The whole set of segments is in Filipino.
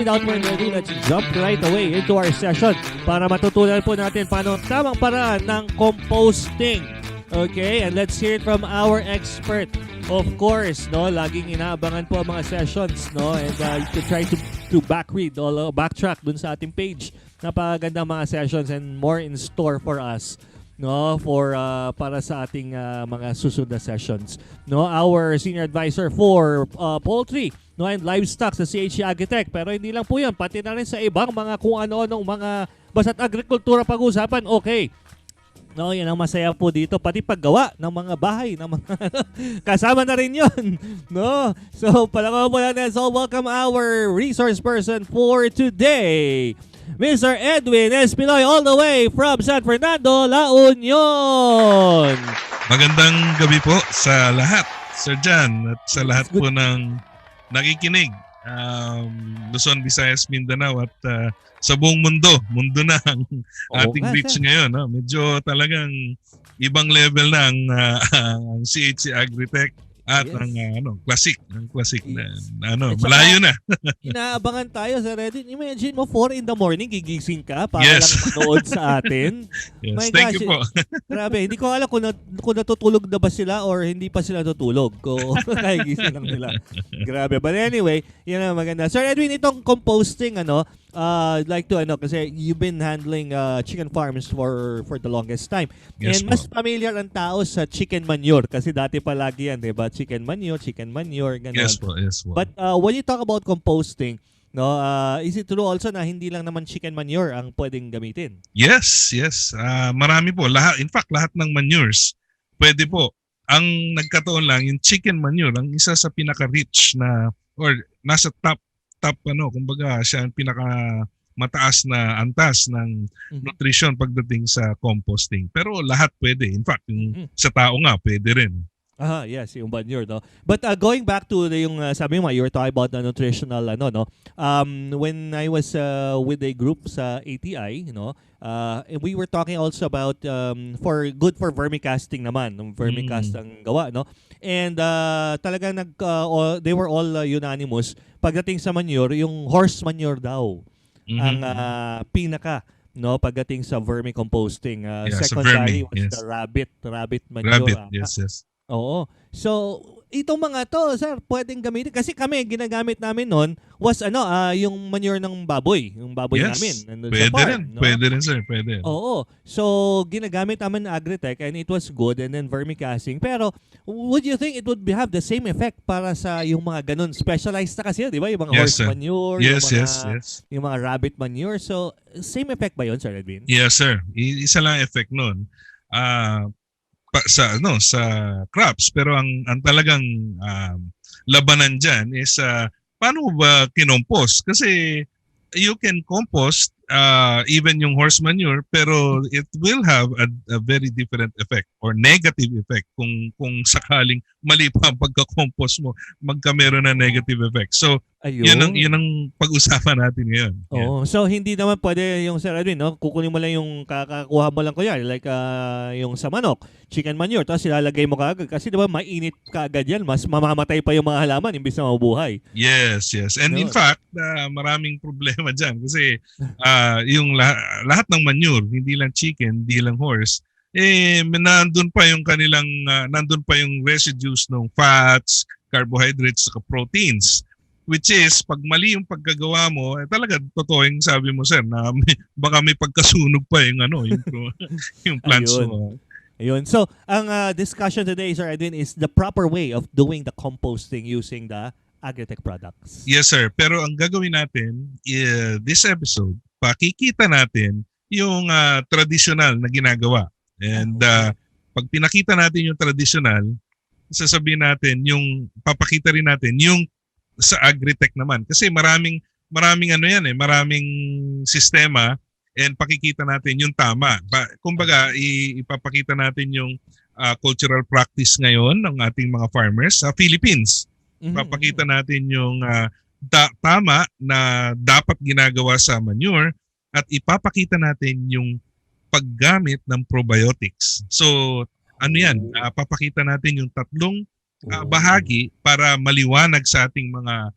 without further ado, let's jump right away into our session para matutunan po natin paano tamang paraan ng composting. Okay, and let's hear it from our expert. Of course, no, laging inaabangan po ang mga sessions, no, and you can try to backtrack dun sa ating page. Napakagandang mga sessions and more in store for us, no, for para sa ating mga susunod na sessions. No, our senior advisor for poultry, no, and livestock sa CHC AGRITECH. Pero hindi lang po 'yan, pati na rin sa ibang mga kung ano-anong mga basta't agrikultura pag-usapan. Okay. No, yan ang masaya po dito. Pati paggawa ng mga bahay, ng mga kasama na rin yun. No? So, palakaw po natin. So, welcome our resource person for today, Mr. Edwin Espinoy, all the way from San Fernando, La Union. Magandang gabi po sa lahat, Sir Jan, at sa lahat po ng nakikinig. Luzon, Visayas, Mindanao at sa buong mundo na ang ating reach ngayon. No? Medyo talagang ibang level na ang CHC AGRITECH at ang classic na malayo na. Inaabangan tayo sa Reddit. Imagine mo 4 in the morning gigising ka para lang manood sa atin. Yes, My thank gosh, you po. Grabe, hindi ko alam kung natutulog na ba sila or hindi pa sila tutulog. Kung kagising lang nila. Grabe. But anyway, yan ang maganda. Sir Edwin, itong composting, I'd like to kasi you've been handling chicken farms for the longest time. Yes, and mas familiar ang tao sa chicken manure kasi dati palagi yan, 'di ba? Chicken manure, ganun. Yes po. But when you talk about composting, no, is it true also na hindi lang naman chicken manure ang pwedeng gamitin? Yes. Marami po. In fact, lahat ng manures pwede po. Ang nagkataon lang, yung chicken manure, ang isa sa pinaka-rich na or nasa top kumbaga siya ang pinaka mataas na antas ng nutrition pagdating sa composting. Pero lahat pwede. In fact, yung sa tao nga pwede rin. Yes, yung manure, no. But going back to yung sabi mo, you were talking about the nutritional when I was with a group sa ATI, we were talking also about good for vermicasting naman, vermicast ang gawa, no. And talagang they were all unanimous pagdating sa manure, yung horse manure daw ang pinaka, no, pagdating sa vermicomposting. Secondary was the rabbit manure. Yes. Oo. So, itong mga to, sir, pwedeng gamitin. Kasi kami, ginagamit namin noon was yung manure ng baboy. Yung baboy namin. Pwede farm, rin. no? Pwede rin, sir. Pwede. Oo. So, ginagamit namin ng AGRITECH and it was good and then vermicasting. Pero, would you think it would have the same effect para sa yung mga ganun? Specialized na kasi, di ba? Yung mga horse manure, yung mga rabbit manure. So, same effect ba yun, Sir Edwin? Yes, sir. Isa lang effect nun. Sa crops, pero ang talagang labanan diyan is paano ba kinompos, kasi you can compost even yung horse manure, pero it will have a very different effect or negative effect kung sakaling mali pa ang pagka-compost mo, meron na negative effect. So yun ang pag-usapan natin ngayon. Oh, so hindi naman pwede yung Sir Edwin, no? Kukunin mo lang yung kakakuha mo lang like yung sa manok, chicken manure, tapos ilalagay mo kaagad kasi 'di ba mainit kaagad yan, mas mamamatay pa yung mga halaman imbis na mabuhay. Yes. And in fact, maraming problema diyan kasi yung lahat ng manure, hindi lang chicken, hindi lang horse, nandun pa yung residues ng fats, carbohydrates, saka proteins. Which is, pag mali yung pagkagawa mo, talaga totoo yung sabi mo, sir, na baka may pagkasunog pa yung plants mo. Ayun. So, ang discussion today, Sir Edwin, is the proper way of doing the composting using the AGRITECH products. Yes, sir. Pero ang gagawin natin, this episode, pakikita natin yung traditional na ginagawa. And pag pinakita natin yung traditional, sasabihin natin papakita rin natin yung sa AGRITECH naman. Kasi maraming maraming sistema, and pakikita natin yung tama. Kumbaga, ipapakita natin yung cultural practice ngayon ng ating mga farmers sa Philippines. Papakita natin yung tama na dapat ginagawa sa manure, at ipapakita natin yung paggamit ng probiotics. So, papakita natin yung tatlong bahagi para maliwanag sa ating mga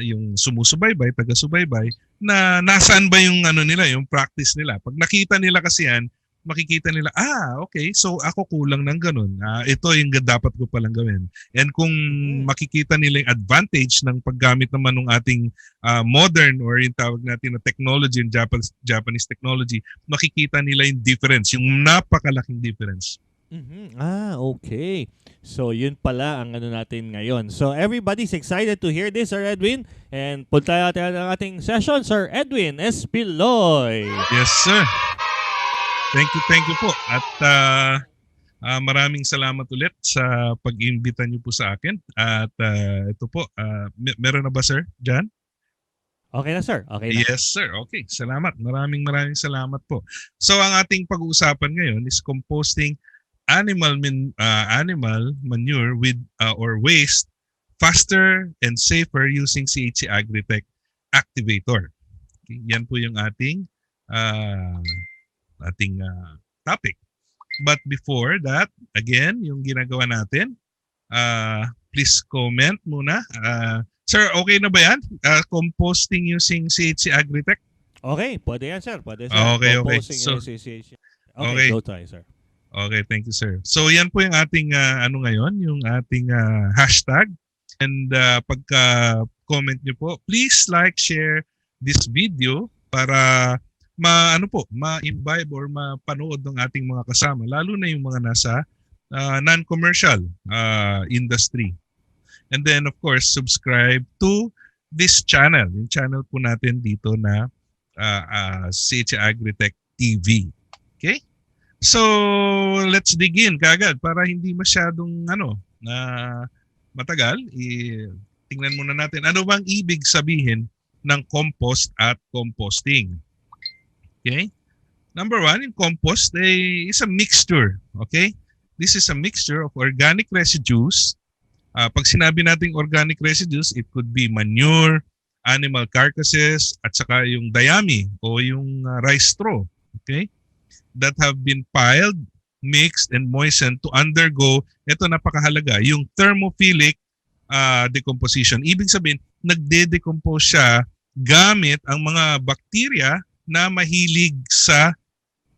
yung sumusubaybay, taga-subaybay, na nasaan ba yung ano nila, yung practice nila. Pag nakita nila kasi yan, makikita nila, okay, so ako kulang ng ganun. Ito yung dapat ko palang gawin. And kung makikita nila yung advantage ng paggamit naman ng ating modern or yung tawag natin na technology, yung Japanese technology, makikita nila yung difference, yung napakalaking difference. Okay. So, yun pala ang ano natin ngayon. So, everybody's excited to hear this, Sir Edwin. And punta natin ang ating session, Sir Edwin Espiloy. Yes, sir. Thank you po. At maraming salamat ulit sa pag-imbita niyo po sa akin. At ito po, meron na ba, sir, John? Okay na, sir. Okay na. Yes, sir. Okay. Salamat. Maraming salamat po. So, ang ating pag-uusapan ngayon is composting animal manure with or waste faster and safer using CHC AGRITECH ACTIVATOR. Okay. Yan po yung ating topic. But before that, again, yung ginagawa natin, please comment muna. Sir, okay na ba yan? Composting using CHC AGRITECH? Okay, pwede yan, sir. Pwede, sir. Okay. Composting So, okay, go tayo, sir. Okay, thank you, sir. So, yan po yung ating ngayon, yung ating hashtag. And pagka-comment nyo po, please like, share this video para ma-imbibe or mapanood ng ating mga kasama, lalo na yung mga nasa non-commercial industry. And then, of course, subscribe to this channel, yung channel po natin dito na CHC AGRITECH TV. Okay? So, let's dig in kagad para hindi masyadong matagal. Tingnan muna natin ano bang ibig sabihin ng compost at composting. Okay? Number one, in compost is a mixture. Okay? This is a mixture of organic residues. Pag sinabi nating organic residues, it could be manure, animal carcasses, at saka yung dayami o yung rice straw. Okay? That have been piled, mixed, and moistened to undergo, ito napakahalaga, yung thermophilic decomposition. Ibig sabihin, nagde-decompose siya gamit ang mga bakterya na mahilig sa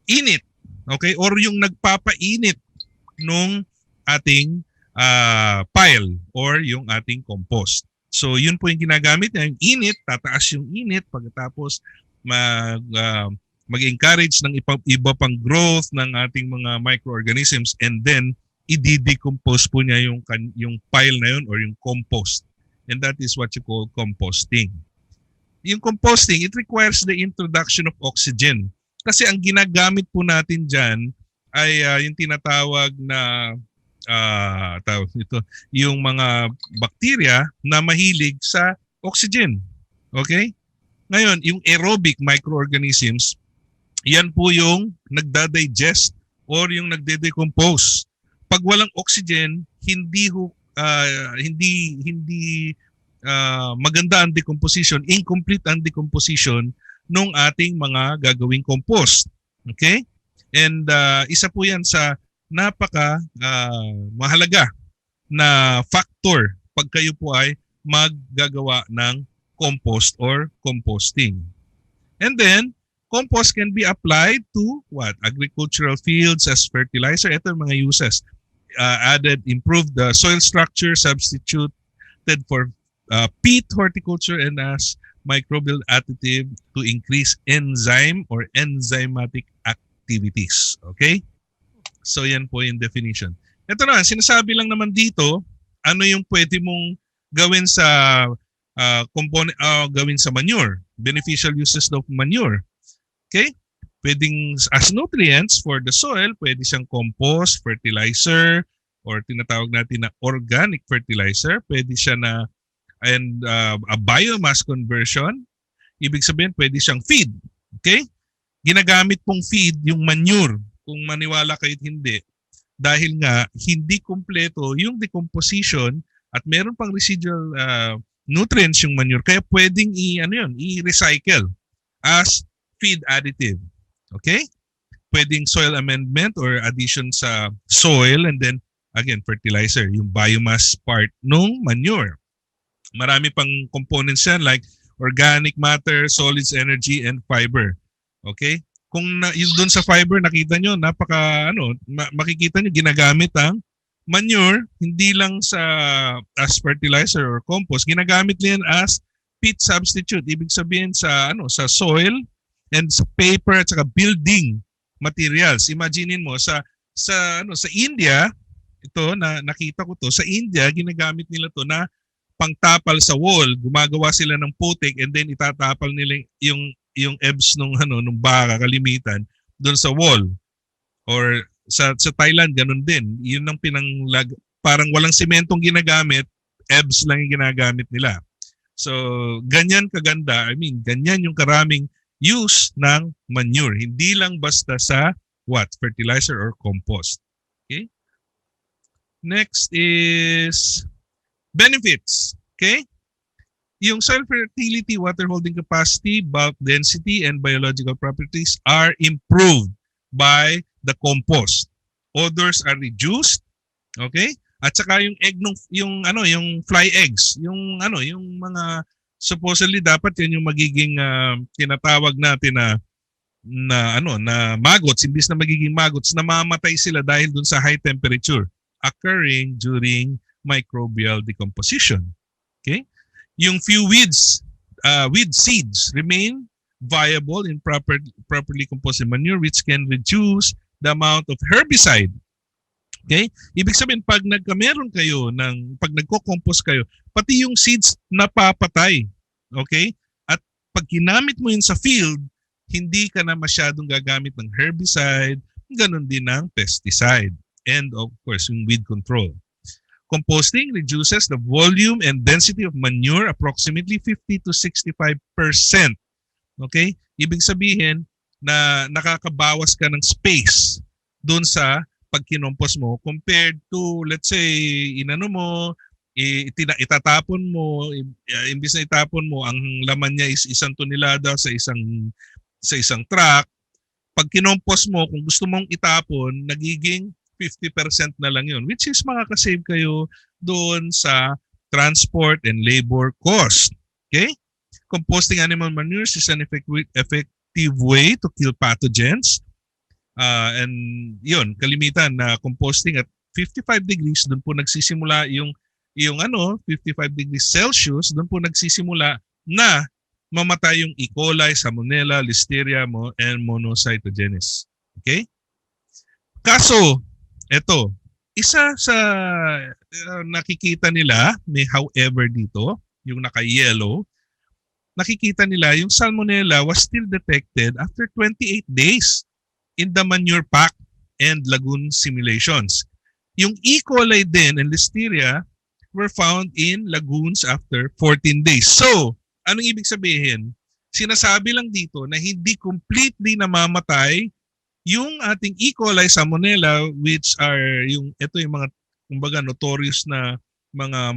init. Okay? Or yung nagpapainit nung ating pile or yung ating compost. So, yun po yung ginagamit niya. Yung init, tataas yung init pagkatapos mag-encourage ng iba pang growth ng ating mga microorganisms and then i-decompose po niya yung pile na yun or yung compost. And that is what you call composting. Yung composting, it requires the introduction of oxygen. Kasi ang ginagamit po natin dyan ay yung tinatawag na yung mga bakterya na mahilig sa oxygen. Okay? Ngayon, yung aerobic microorganisms, yan po yung nagda-digest or yung nagde-decompose. Pag walang oxygen, hindi maganda ang decomposition, incomplete ang decomposition ng ating mga gagawing compost. Okay? And isa po yan sa napaka mahalaga na factor pag kayo po ay maggagawa ng compost or composting. And then, compost can be applied to agricultural fields as fertilizer. Ito yung mga uses. Improved the soil structure, substituted for peat horticulture, and as microbial additive to increase enzyme or enzymatic activities. Okay? So yan po yung definition. Ito na, sinasabi lang naman dito, ano yung pwede mong gawin sa gawin sa manure. Beneficial uses of manure. Okay? Pwedeng as nutrients for the soil, pwede siyang compost, fertilizer, or tinatawag natin na organic fertilizer. Pwede siya na a biomass conversion. Ibig sabihin, pwede siyang feed. Okay? Ginagamit pong feed yung manure, kung maniwala kayo hindi. Dahil nga, hindi kumpleto yung decomposition at meron pang residual nutrients yung manure. Kaya pwedeng i-recycle as feed additive. Okay? Pwedeng soil amendment or addition sa soil and then, again, fertilizer, yung biomass part nung manure. Marami pang components yan like organic matter, solids, energy, and fiber. Okay? Kung yung doon sa fiber, nakita nyo, makikita nyo, ginagamit ang manure, hindi lang as fertilizer or compost, ginagamit din as peat substitute. Ibig sabihin sa soil and sa paper at saka building materials. Imaginein mo, sa India, ito, nakita ko to, sa India, ginagamit nila to na pangtapal sa wall. Gumagawa sila ng putik and then itatapal nila yung ebs nung baka kalimitan doon sa wall. Or sa Thailand ganun din. Yun ang parang walang sementong ginagamit, ebs lang yung ginagamit nila. So ganyan kaganda, ganyan yung karaming use ng manure. Hindi lang basta sa fertilizer or compost. Okay? Next is benefits. Okay? Yung soil fertility, water holding capacity, bulk density, and biological properties are improved by the compost. Odors are reduced. Okay? At saka yung egg yung fly eggs, yung mga supposedly dapat yan yung magiging tinatawag natin na maggots, imbis na magiging maggots, namamatay sila dahil dun sa high temperature occurring during microbial decomposition. Okay? Yung few weed seeds remain viable in properly composted manure, which can reduce the amount of herbicide. Okay? Ibig sabihin, pag pag nagko-compost kayo, pati yung seeds napapatay. Okay? At pag ginamit mo yun sa field, hindi ka na masyadong gagamit ng herbicide, ganun din ng pesticide. And of course, yung weed control. Composting reduces the volume and density of manure approximately 50 to 65%. Okay? Ibig sabihin na nakakabawas ka ng space doon sa pagkinompos mo compared to, let's say, itatapon mo, imbis na itapon mo, ang laman niya is 1 tonelada sa isang truck. Pag kinompos mo, kung gusto mong itapon, nagiging 50% na lang yun, which is makakasave kayo doon sa transport and labor cost. Okay? Composting animal manures is an effective way to kill pathogens. And yun, kalimitan na composting at 55 degrees, doon po nagsisimula yung 55 degrees Celsius, doon po nagsisimula na mamatay yung E. coli, Salmonella, Listeria, and monocytogenes. Okay? Kaso, eto, isa sa nakikita nila, may however dito, yung naka-yellow, nakikita nila yung Salmonella was still detected after 28 days in the manure pack and lagoon simulations. Yung E. coli din and Listeria were found in lagoons after 14 days. So, anong ibig sabihin? Sinasabi lang dito na hindi completely namamatay yung ating E. coli, Salmonella, which are yung mga kumbaga notorious na mga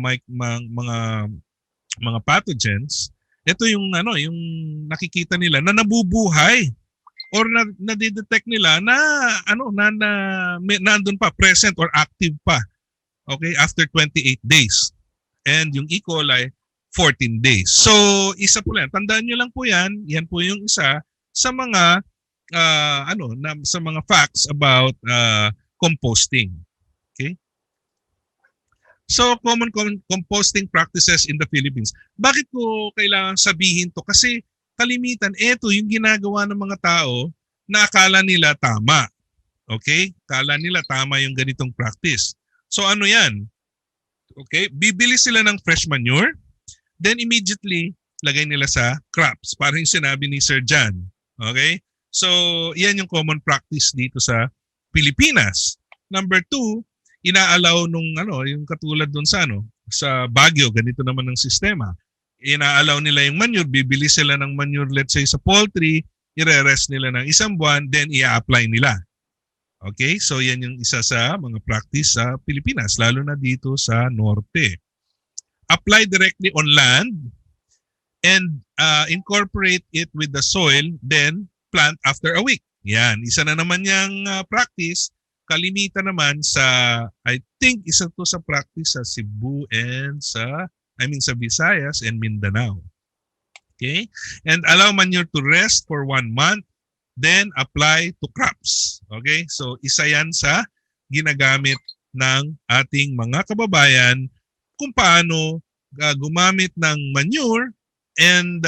pathogens. Ito yung yung nakikita nila na nabubuhay or na-detect nila na nandun pa, present or active pa. Okay, after 28 days. And yung E. coli 14 days. So, isa po lang. Tandaan niyo lang po 'yan. Yan po yung isa sa mga sa mga facts about composting. Okay? So, common composting practices in the Philippines. Bakit ko kailangan sabihin to? Kasi kalimitan, ito yung ginagawa ng mga tao na akala nila tama. Okay? Akala nila tama yung ganitong practice. So, ano yan? Okay? Bibili sila ng fresh manure, then immediately, lagay nila sa crops. Parang yung sinabi ni Sir John. Okay? So, yan yung common practice dito sa Pilipinas. Number 2, inaalaw yung katulad dun sa Baguio, ganito naman ang sistema. Inaalaw nila yung manure, bibili sila ng manure, let's say sa poultry, ire-rest nila ng 1 buwan, then i-apply nila. Okay? So, yan yung isa sa mga practice sa Pilipinas, lalo na dito sa Norte. Apply directly on land and incorporate it with the soil, then plant after a week. Yan, isa na naman yung practice. Kalimitan naman sa, I think isa to sa practice sa Cebu and sa sa Visayas and Mindanao. Okay? And allow manure to rest for 1 month, then apply to crops. Okay? So, isa yan sa ginagamit ng ating mga kababayan kung paano gumamit ng manure and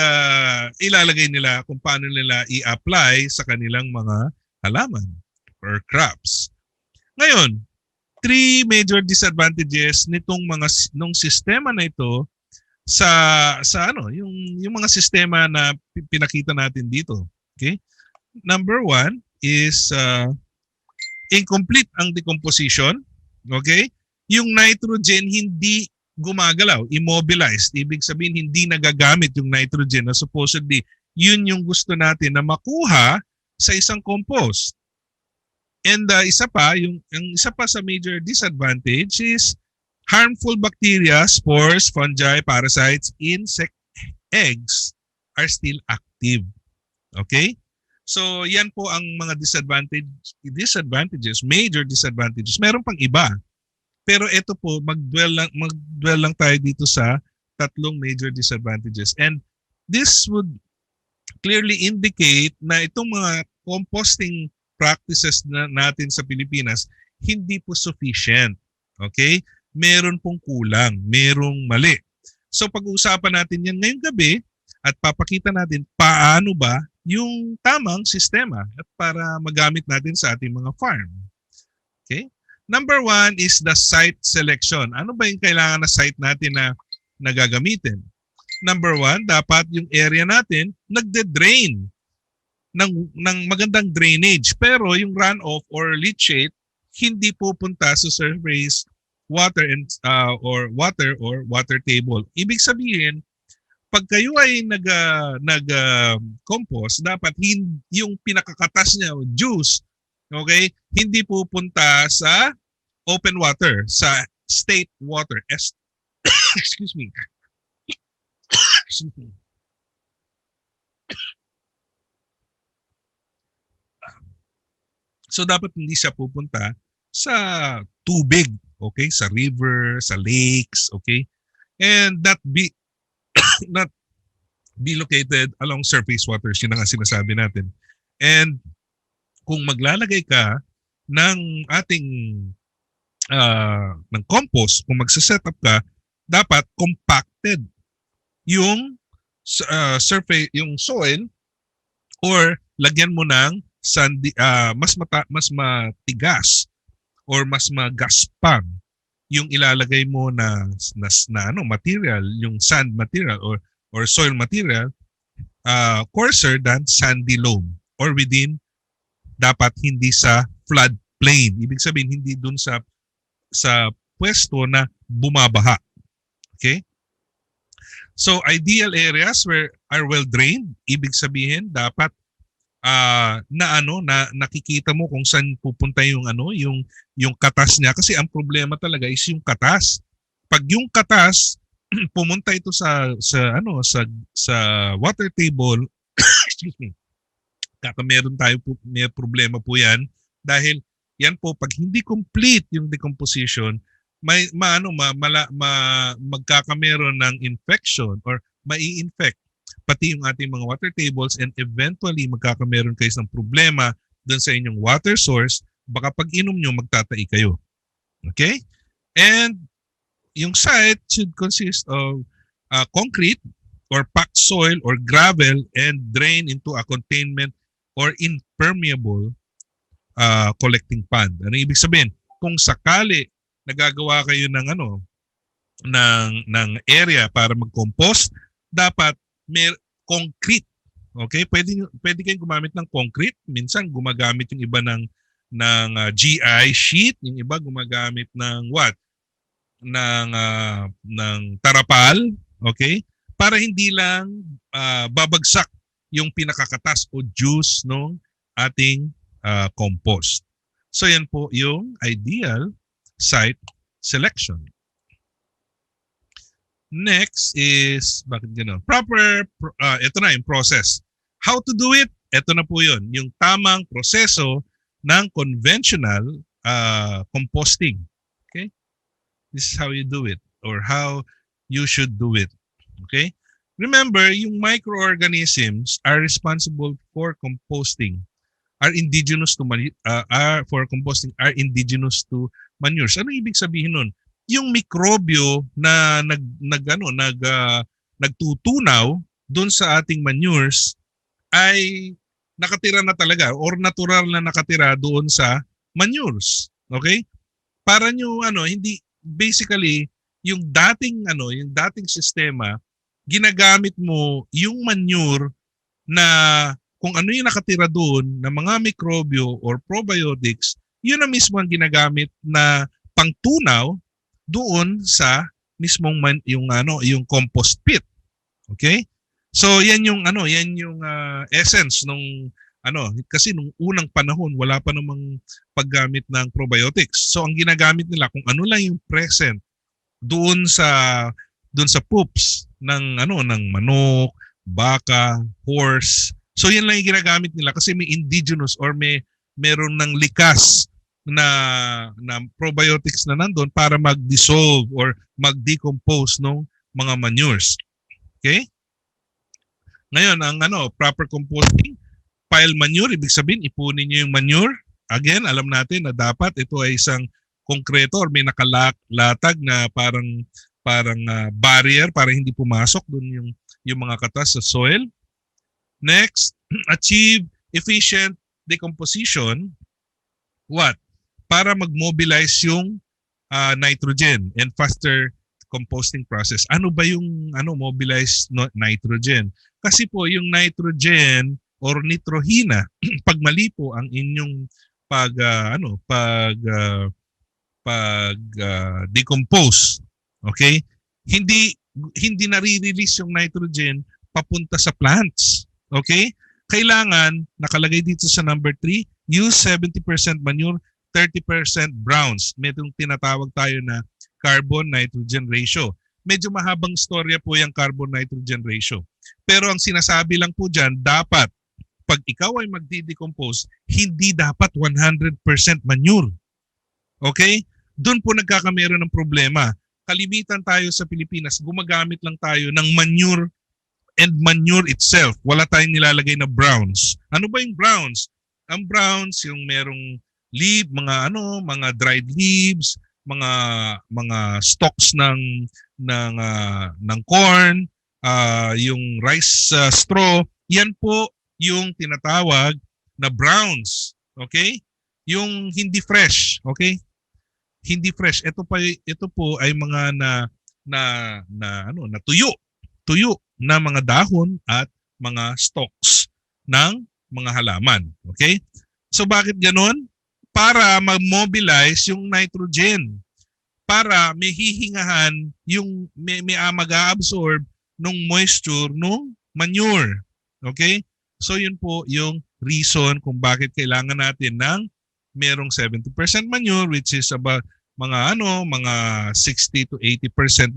ilalagay nila kung paano nila i-apply sa kanilang mga halaman or crops. Ngayon, 3 major disadvantages nung sistema na ito sa yung mga sistema na pinakita natin dito. Okay? Number 1 is incomplete ang decomposition. Okay? Yung nitrogen hindi gumagalaw, immobilized. Ibig sabihin hindi nagagamit yung nitrogen na supposedly yun yung gusto natin na makuha sa isang compost. And isa pa sa major disadvantage is harmful bacteria, spores, fungi, parasites, insect eggs are still active. Okay? So, yan po ang mga disadvantages, major disadvantages. Meron pang iba. Pero ito po, mag-dwell lang tayo dito sa 3 major disadvantages. And this would clearly indicate na itong mga composting practices natin sa Pilipinas hindi po sufficient. Okay? Meron pong kulang, merong mali. So pag-uusapan natin yan ngayong gabi at papakita natin paano ba yung tamang sistema at para magamit natin sa ating mga farm. Okay? Number 1 is the site selection. Ano ba yung kailangan na site natin na nagagamitin? Number 1, dapat yung area natin nagde-drain ng magandang drainage. Pero yung runoff or leachate hindi pupunta sa surface water or water table. Ibig sabihin, pag kayo ay nag-compost, dapat yung pinakakatas niya o juice, okay, hindi pupunta sa open water, sa state water. Excuse me. So dapat hindi siya pupunta sa tubig, okay, sa river, sa lakes, okay? And not be located along surface waters, yun ang sinasabi natin. And kung maglalagay ka ng ating ng compost, kung magse-setup ka, dapat compacted yung surface, yung soil, or lagyan mo ng sandy, mas matigas or mas magaspang yung ilalagay mo na material, yung sand material or soil material, coarser than sandy loam, or within, dapat hindi sa flood plain. Ibig sabihin hindi dun sa pwesto na bumabaha. Okay? So ideal areas where are well drained, ibig sabihin dapat na nakikita mo kung saan pupunta yung yung katas niya, kasi ang problema talaga is yung katas. Pag yung katas pumunta ito sa water table, excuse me, may problema po yan, dahil yan po pag hindi complete yung decomposition, magkakameron ng infection or mai-infect pati yung ating mga water tables, and eventually magkakameron kayo ng problema doon sa inyong water source. Baka pag inom nyo, magtatai kayo. Okay? And yung site should consist of concrete or packed soil or gravel and drain into a containment or impermeable collecting pond. Ano ibig sabihin? Kung sakali nagagawa kayo ng ng area para mag-compost, dapat may concrete. Okay? Pwede kayong gumamit ng concrete. Minsan gumagamit yung iba ng GI sheet, yung iba gumagamit ng ng tarapal, okay? Para hindi lang babagsak yung pinakakatas o juice ng ating compost. So yan po yung ideal site selection. Next is, bakit gano'n? Ito na yung process. How to do it? Ito na po yun. Yung tamang proseso ng conventional composting. Okay? This is how you do it, or how you should do it. Okay? Remember, yung microorganisms are responsible for composting. Are indigenous to for composting are indigenous to manures. Ano ibig sabihin nun? Yung mikrobyo na nagtutunaw doon sa ating manures ay nakatira na talaga or natural na nakatira doon sa manures. Okay? Para nyo hindi basically yung dating sistema ginagamit mo yung manure na kung ano yung nakatira doon na mga mikrobyo or probiotics, yun na mismo ang ginagamit na pangtunaw doon sa mismong yung compost pit. Okay? So yan yung essence nung kasi nung unang panahon wala pa namang paggamit ng probiotics. So ang ginagamit nila kung ano lang yung present doon sa poops ng manok, baka, horse. So yan lang yung ginagamit nila kasi may indigenous or meron ng likas na probiotics na nandun para mag-dissolve or mag-decompose ng mga manures. Okay? Ngayon, ang proper composting, pile manure, ibig sabihin ipunin niyo yung manure. Again, alam natin na dapat ito ay isang konkreto or may nakalatag na parang barrier para hindi pumasok doon yung mga katas sa soil. Next, achieve efficient decomposition. What? Para mag-mobilize yung nitrogen and faster composting process. Ano ba yung mobilize nitrogen? Kasi po yung nitrogen or nitrohina pag mali po ang inyong decompose, okay? Hindi nare-release yung nitrogen papunta sa plants. Okay? Kailangan nakalagay dito sa number 3, use 70% manure, 30% browns. May itong tinatawag tayo na carbon-nitrogen ratio. Medyo mahabang storya po yung carbon-nitrogen ratio. Pero ang sinasabi lang po dyan, dapat pag ikaw ay magdi-decompose, hindi dapat 100% manure. Okay? Doon po nagkakameron ng problema. Kalimitan tayo sa Pilipinas, gumagamit lang tayo ng manure and manure itself. Wala tayong nilalagay na browns. Ano ba yung browns? Ang browns, yung merong mga dried leaves, mga stalks ng corn, yung rice straw, yan po yung tinatawag na browns. Okay? Yung hindi fresh, okay? Hindi fresh. Ito po ay mga na tuyo na mga dahon at mga stalks ng mga halaman. Okay? So bakit ganoon? Para mag-mobilize yung nitrogen. Para may hihingahan yung may mag-absorb ng moisture ng manure. Okay? So yun po yung reason kung bakit kailangan natin ng merong 70% manure, which is about mga 60 to 80%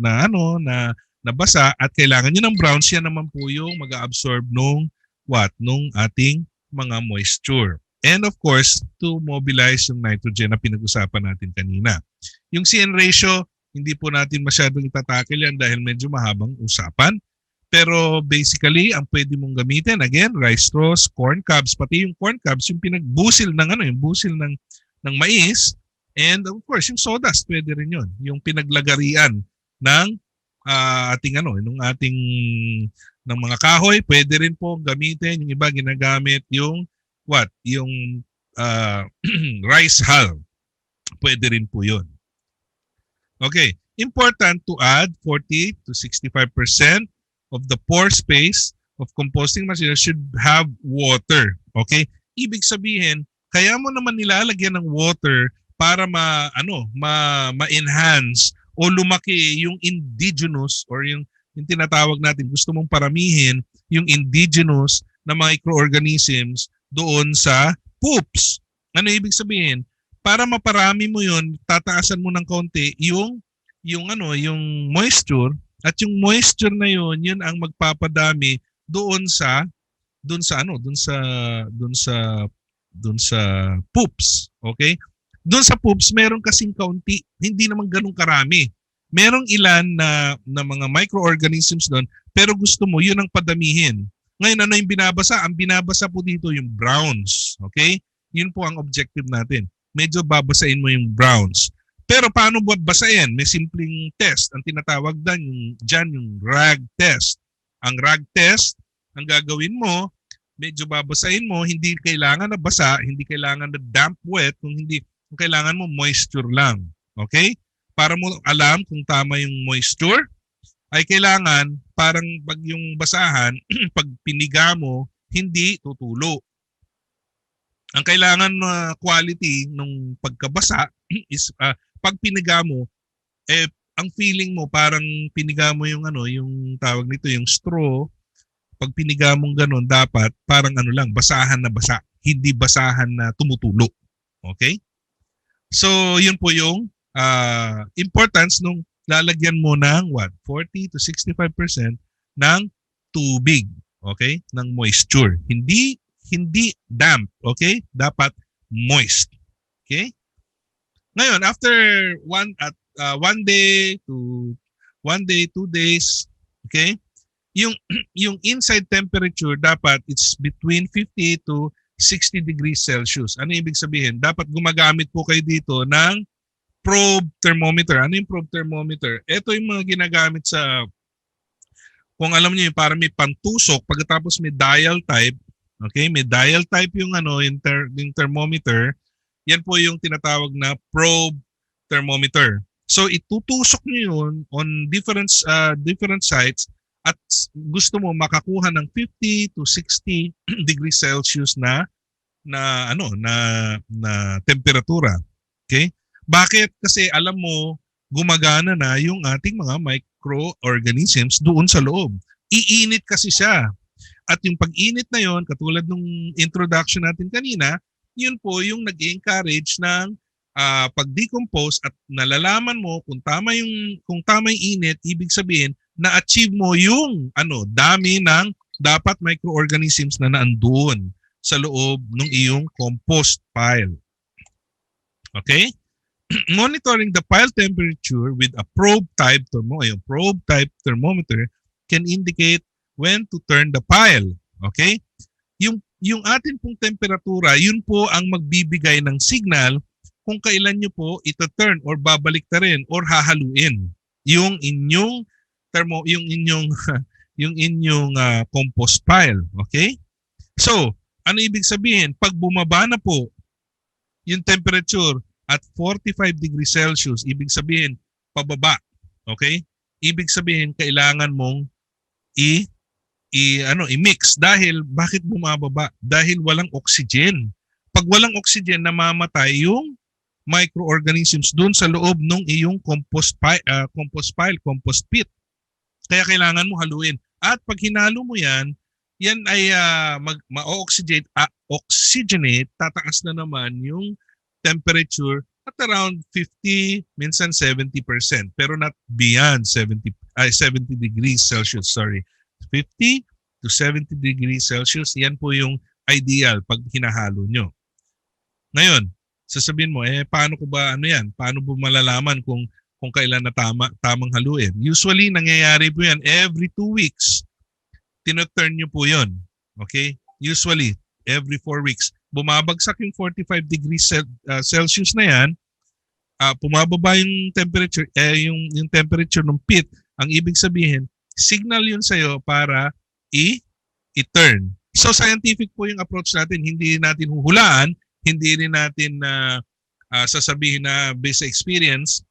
na basa, at kailangan niyo ng browns. Yan naman po yung mag-absorb nung ating mga moisture. And of course, to mobilize yung nitrogen na pinag-usapan natin kanina. Yung CN ratio, hindi po natin masyadong itatakil yan dahil medyo mahabang usapan. Pero basically, ang pwede mong gamitin, again, rice straws, corn cobs, pati yung corn cobs, yung pinagbusil yung busil ng mais, and of course, yung sawdust, pwede rin yun. Yung pinaglagarian ng ng mga kahoy, pwede rin po gamitin. Yung iba ginagamit yung rice hull. Pwede rin po yun. Okay, important to add 40 to 65% of the pore space of composting material should have water. Okay? Ibig sabihin, kaya mo naman nilalagyan ng water para ma-enhance o lumaki yung indigenous or yung tinatawag natin, gusto mong paramihin yung indigenous na microorganisms doon sa poops. Ano ibig sabihin? Para maparami mo yun, tataasan mo ng kaunti yung moisture. At yung moisture na yun ang magpapadami doon sa poops. Okay? Doon sa poops meron kasing kaunti, hindi naman ganun karami. merong ilan na mga microorganisms doon, pero gusto mo yun ang padamihin. Ngayon, ano yung binabasa? Ang binabasa po dito yung browns. Okay? Yun po ang objective natin. Medyo babasain mo yung browns. Pero paano ba basahin? May simpleng test. Ang tinatawag dyan yung rag test. Ang rag test, ang gagawin mo, medyo babasain mo, hindi kailangan na basa, hindi kailangan na damp wet, kung kailangan mo moisture lang. Okay? Para mo alam kung tama yung moisture, ay kailangan parang pag yung basahan, pag piniga mo, hindi tutulo. Ang kailangan na quality nung pagkabasa is pag piniga mo, ang feeling mo parang piniga mo yung yung tawag nito, yung straw. Pag piniga mong ganun, dapat parang basahan na basa, hindi basahan na tumutulo. Okay? So, yun po yung importance nung lalagyan mo ng 40 to 65% ng tubig, okay? Ng moisture. Hindi damp, okay? Dapat moist. Okay? Ngayon, after one day, 2 days, okay? Yung inside temperature dapat it's between 50 to 60 degrees Celsius. Ano ibig sabihin? Dapat gumagamit po kayo dito ng probe thermometer. Ano yung probe thermometer? Ito yung mga ginagamit sa, kung alam niyo, para may pantusok, pagkatapos may dial type, okay? May dial type yung yung thermometer. Yan po yung tinatawag na probe thermometer. So itutusok niyo yun on different sites at gusto mo makakuha ng 50 to 60 degrees Celsius na temperatura. Okay? Bakit? Kasi alam mo, gumagana na yung ating mga microorganisms doon sa loob. Iinit kasi siya. At yung pag-init na yon, katulad nung introduction natin kanina, yun po yung nag-encourage ng pag-decompose at nalalaman mo kung tama yung init, ibig sabihin na-achieve mo yung dami ng dapat microorganisms na naandoon sa loob ng iyong compost pile. Okay? Monitoring the pile temperature with a probe type thermometer can indicate when to turn the pile. Okay? Yung atin pong temperatura, yun po ang magbibigay ng signal kung kailan nyo po ito-turn or babaliktarin or hahaluin yung inyong compost pile. Okay? So, ano ibig sabihin? Pag bumaba na po yung temperature at 45 degrees Celsius, ibig sabihin pababa. Okay? Ibig sabihin kailangan mong i-mix. Dahil bakit bumababa? Dahil walang oxygen. Pag walang oxygen, namamatay yung microorganisms doon sa loob ng iyong compost pit. Kaya kailangan mo haluin. At pag hinalo mo yan ay oxygenate, tataas na naman yung temperature at around 50, minsan 70%. Pero not beyond 70 degrees Celsius, sorry. 50 to 70 degrees Celsius, yan po yung ideal pag hinahalo nyo. Ngayon, sasabihin mo, paano ko ba Paano ba malalaman kung kailan na tamang haluin? Usually, nangyayari po yan every 2 weeks. Tinoturn nyo po yon. Okay? Usually, every 4 weeks. Bumabagsak yung 45 degrees Celsius na yan, pumababa yung temperature, yung temperature ng pit. Ang ibig sabihin, signal yun sa'yo para i-turn. So, scientific po yung approach natin. Hindi natin huhulaan, hindi rin natin sasabihin na based sa experience.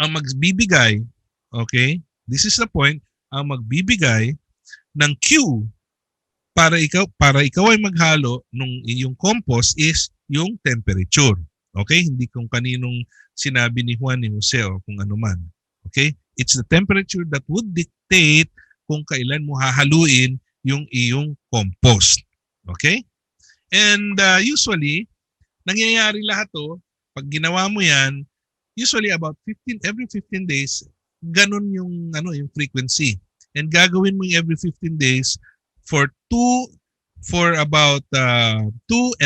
Ang magbibigay, okay, this is the point, ang magbibigay ng cue para ikaw ay maghalo nung iyong compost is yung temperature. Okay? Hindi kung kaninong sinabi ni Juan, ni Jose o kung ano man. Okay? It's the temperature that would dictate kung kailan mo hahaluin yung iyong compost. Okay? And usually, nangyayari lahat to, pag ginawa mo yan, usually about every 15 days, ganun yung frequency. And gagawin mo yung every 15 days for about 2.5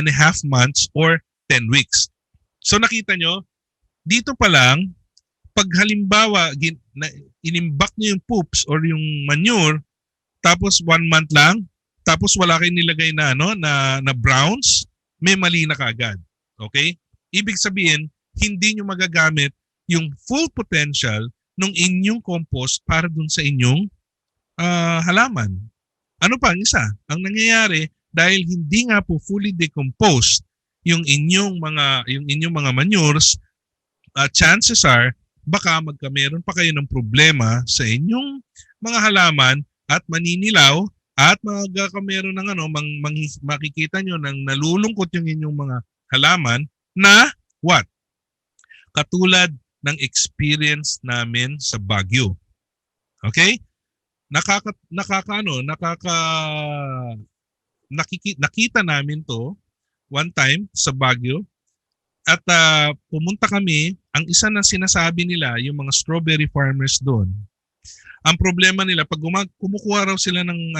months or 10 weeks. So nakita nyo, dito pa lang, pag halimbawa inimbak niyo yung poops or yung manure, tapos 1 month lang, tapos wala kayong nilagay na na browns, may mali na kaagad. Okay? Ibig sabihin, hindi nyo magagamit yung full potential ng inyong compost para dun sa inyong halaman. Ano pa ang isa? Ang nangyayari, dahil hindi nga po fully decomposed yung inyong mga manures, chances are baka meron pa kayo ng problema sa inyong mga halaman at maninilaw at magkakameron ng makikita nyo ng nalulungkot yung inyong mga halaman na what? Katulad ng experience namin sa Baguio. Okay? Nakita namin to one time sa Baguio at pumunta kami. Ang isa na sinasabi nila yung mga strawberry farmers doon, ang problema nila pag kumukuha raw sila ng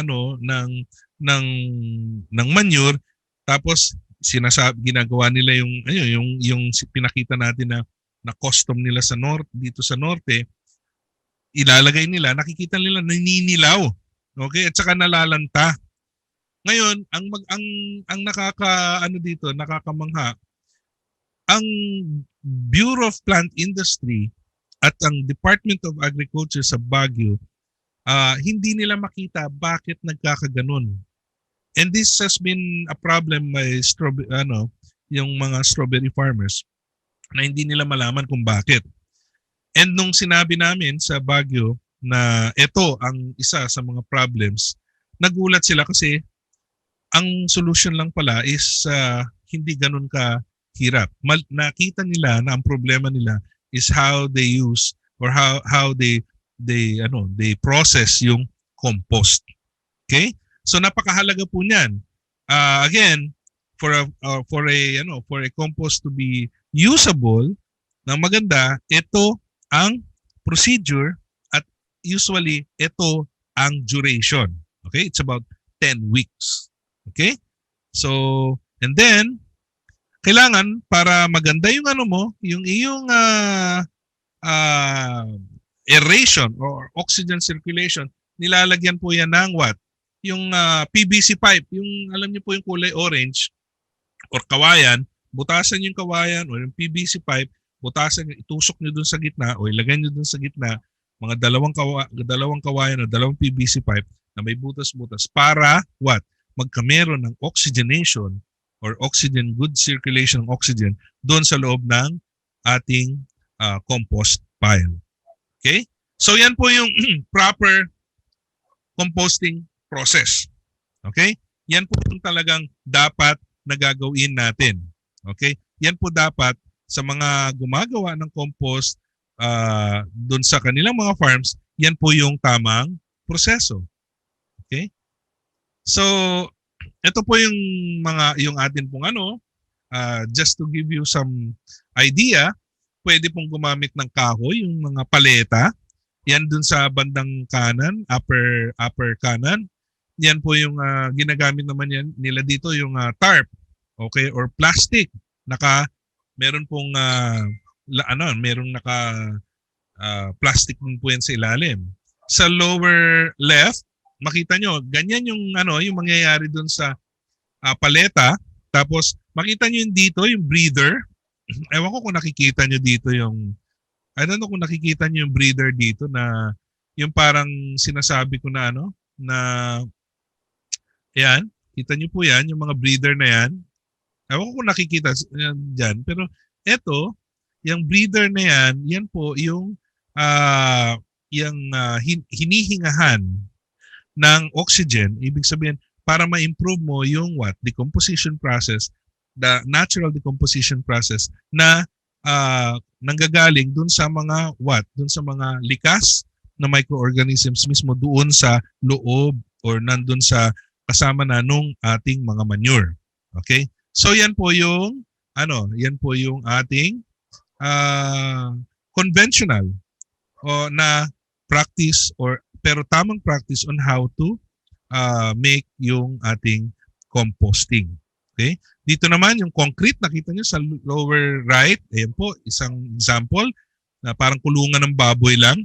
manure, tapos ginagawa nila yung pinakita natin na custom nila sa dito sa norte, ilalagay nila, nakikita nila naninilaw. Okay? At saka nalalanta. Ngayon, ang nakakamangha, ang Bureau of Plant Industry at ang Department of Agriculture sa Baguio, hindi nila makita bakit nagkakaganon. And this has been a problem by yung mga strawberry farmers na hindi nila malaman kung bakit. And nung sinabi namin sa Baguio na ito ang isa sa mga problems, nagulat sila kasi ang solution lang pala is hindi ganun kahirap. Nakita nila na ang problema nila is how they use or how they process yung compost. Okay? So napakahalaga po niyan. Again, for a compost to be usable ng maganda, ito ang procedure at usually ito ang duration. Okay? It's about 10 weeks. Okay? So, and then kailangan para maganda yung yung iyong aeration or oxygen circulation, nilalagyan po yan ng what? Yung PVC pipe, yung alam niyo po yung kulay orange or kawayan, butasan yung kawayan o yung PVC pipe, butasan, itusok niyo dun sa gitna o ilagay niyo dun sa gitna mga dalawang kawayan o dalawang PVC pipe na may butas-butas para what? Magkameron ng oxygenation or good circulation ng oxygen doon sa loob ng ating compost pile. Okay? So yan po yung proper composting process. Okay? Yan po yung talagang dapat na gagawin natin. Okay? Yan po dapat sa mga gumagawa ng compost doon sa kanilang mga farms, yan po yung tamang proseso. Okay? So, ito po yung atin pong just to give you some idea, pwede pong gumamit ng kahoy, yung mga paleta. Yan dun sa bandang kanan, upper kanan. Yan po yung ginagamit naman nila dito, yung tarp, okay, or plastic. Meron pong merong plastic din po yan sa ilalim. Sa lower left, makita nyo, ganyan yung yung mangyayari dun sa paleta. Tapos makita nyo yung dito, yung breather. Ewan ko kung nakikita nyo dito I don't know kung nakikita nyo yung breather dito na yung parang sinasabi ko na na yan, kita nyo po yan, yung mga breather na yan. Ewan ko kung nakikita dyan. Pero eto, yung breather na yan po yung hinihingahan ng oxygen. Ibig sabihin, para ma-improve mo yung decomposition process, the natural decomposition process na nanggagaling dun sa mga dun sa mga likas na microorganisms mismo doon sa loob or nandun sa kasama na nung ating mga manure. Okay? So yan po yung ating conventional na practice pero tamang practice on how to make yung ating composting. Okay? Dito naman yung concrete, nakita nyo sa lower right, ayan po, isang example na parang kulungan ng baboy lang.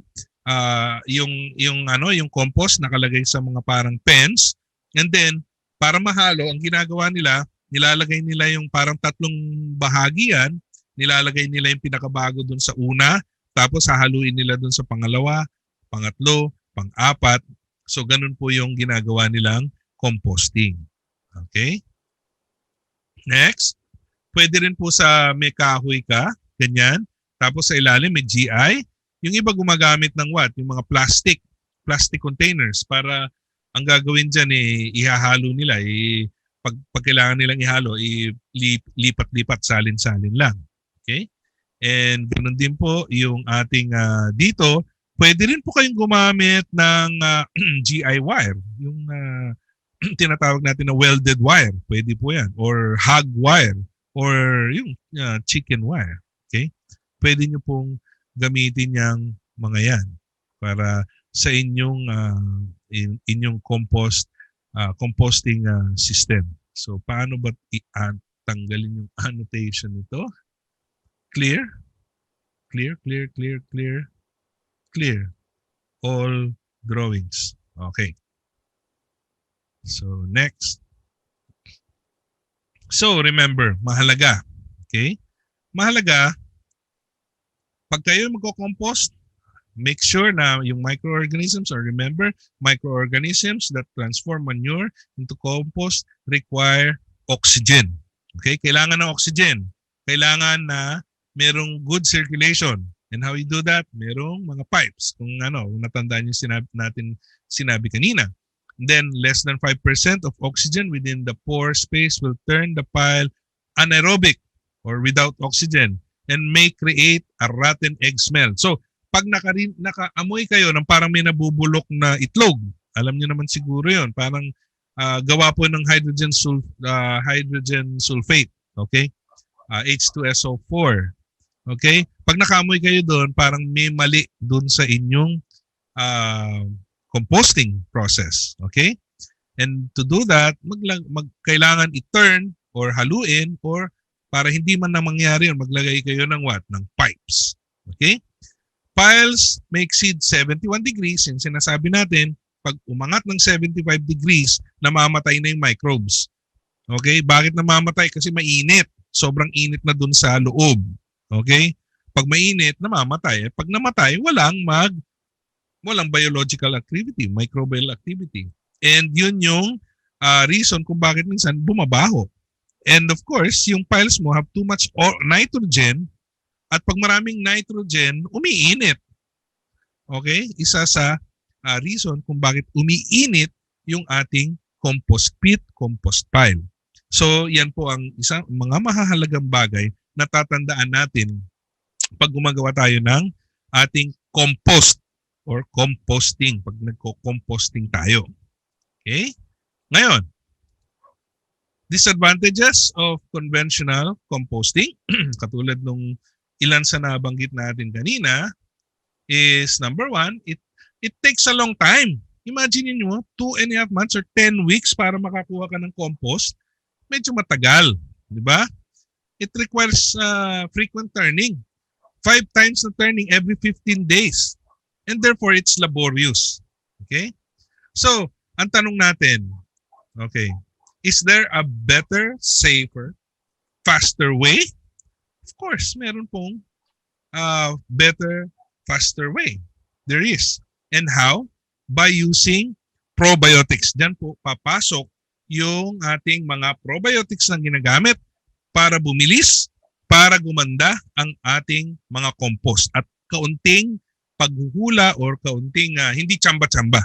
Yung compost nakalagay sa mga parang pens, and then para mahalo, ang ginagawa nila, nilalagay nila yung parang tatlong bahagi yan, nilalagay nila yung pinakabago dun sa una, tapos hahaluin nila dun sa pangalawa, pangatlo, pang-apat. So ganun po yung ginagawa nilang composting. Okay? Next, pwede rin po sa may kahoy ka, ganyan. Tapos sa ilalim may GI. Yung iba gumagamit ng what? Yung mga plastic containers para ang gagawin dyan ihahalo nila. Pag kailangan nilang ihalo, lipat-lipat, salin-salin lang. Okay? And ganun din po yung ating dito. Pwede rin po kayong gumamit ng GI wire. Yung tinatawag natin na welded wire. Pwede po yan. Or hog wire. Or yung chicken wire. Okay? Pwede nyo pong gamitin yung mga yan para sa inyong inyong composting system. So paano ba tanggalin yung annotation nito? Clear? Clear. All drawings. Okay. So next. So remember, mahalaga. Okay? Mahalaga, pag kayo magko-compost, make sure na yung microorganisms, or remember, microorganisms that transform manure into compost require oxygen. Okay? Kailangan ng oxygen. Kailangan na merong good circulation. And how you do that? Merong mga pipes. Kung natandaan yung sinabi kanina. And then, less than 5% of oxygen within the pore space will turn the pile anaerobic or without oxygen and may create a rotten egg smell. So, pag nakaamoy kayo ng parang may nabubulok na itlog, alam niyo naman siguro yon, parang gawa po ng hydrogen sulfate, okay? H2SO4. Okay? Pag nakaamoy kayo doon, parang may mali doon sa inyong composting process. Okay? And to do that, kailangan i-turn or haluin, or para hindi man na mangyari yun, maglagay kayo ng what? Ng pipes. Okay? Piles may exceed 71 degrees. Yung sinasabi natin, pag umangat ng 75 degrees, namamatay na yung microbes. Okay? Bakit namamatay? Kasi mainit. Sobrang init na dun sa loob. Okay? Pag mainit, namamatay. Pag namatay, walang biological activity, microbial activity. And yun yung reason kung bakit minsan bumabaho. And of course, yung piles mo have too much nitrogen, at pag maraming nitrogen, umiinit. Okay? Isa sa reason kung bakit umiinit yung ating compost pit, compost pile. So, yan po ang isang mga mahahalagang bagay na tatandaan natin pag gumagawa tayo ng ating compost or composting, pag nagko-composting tayo. Okay? Ngayon, disadvantages of conventional composting, katulad nung ilan sa nabanggit natin kanina, is number 1, it takes a long time. Imagine nyo, 2.5 months or 10 weeks para makakuha ka ng compost. Medyo matagal. Di ba? It requires frequent turning. 5 times na turning every 15 days. And therefore, it's laborious. Okay? So, ang tanong natin, okay, is there a better, safer, faster way? Of course, meron pong better, faster way. There is. And how? By using probiotics. Diyan po papasok yung ating mga probiotics na ginagamit para bumilis, para gumanda ang ating mga compost at kaunting paghuhula or kaunting hindi tsamba-tsamba.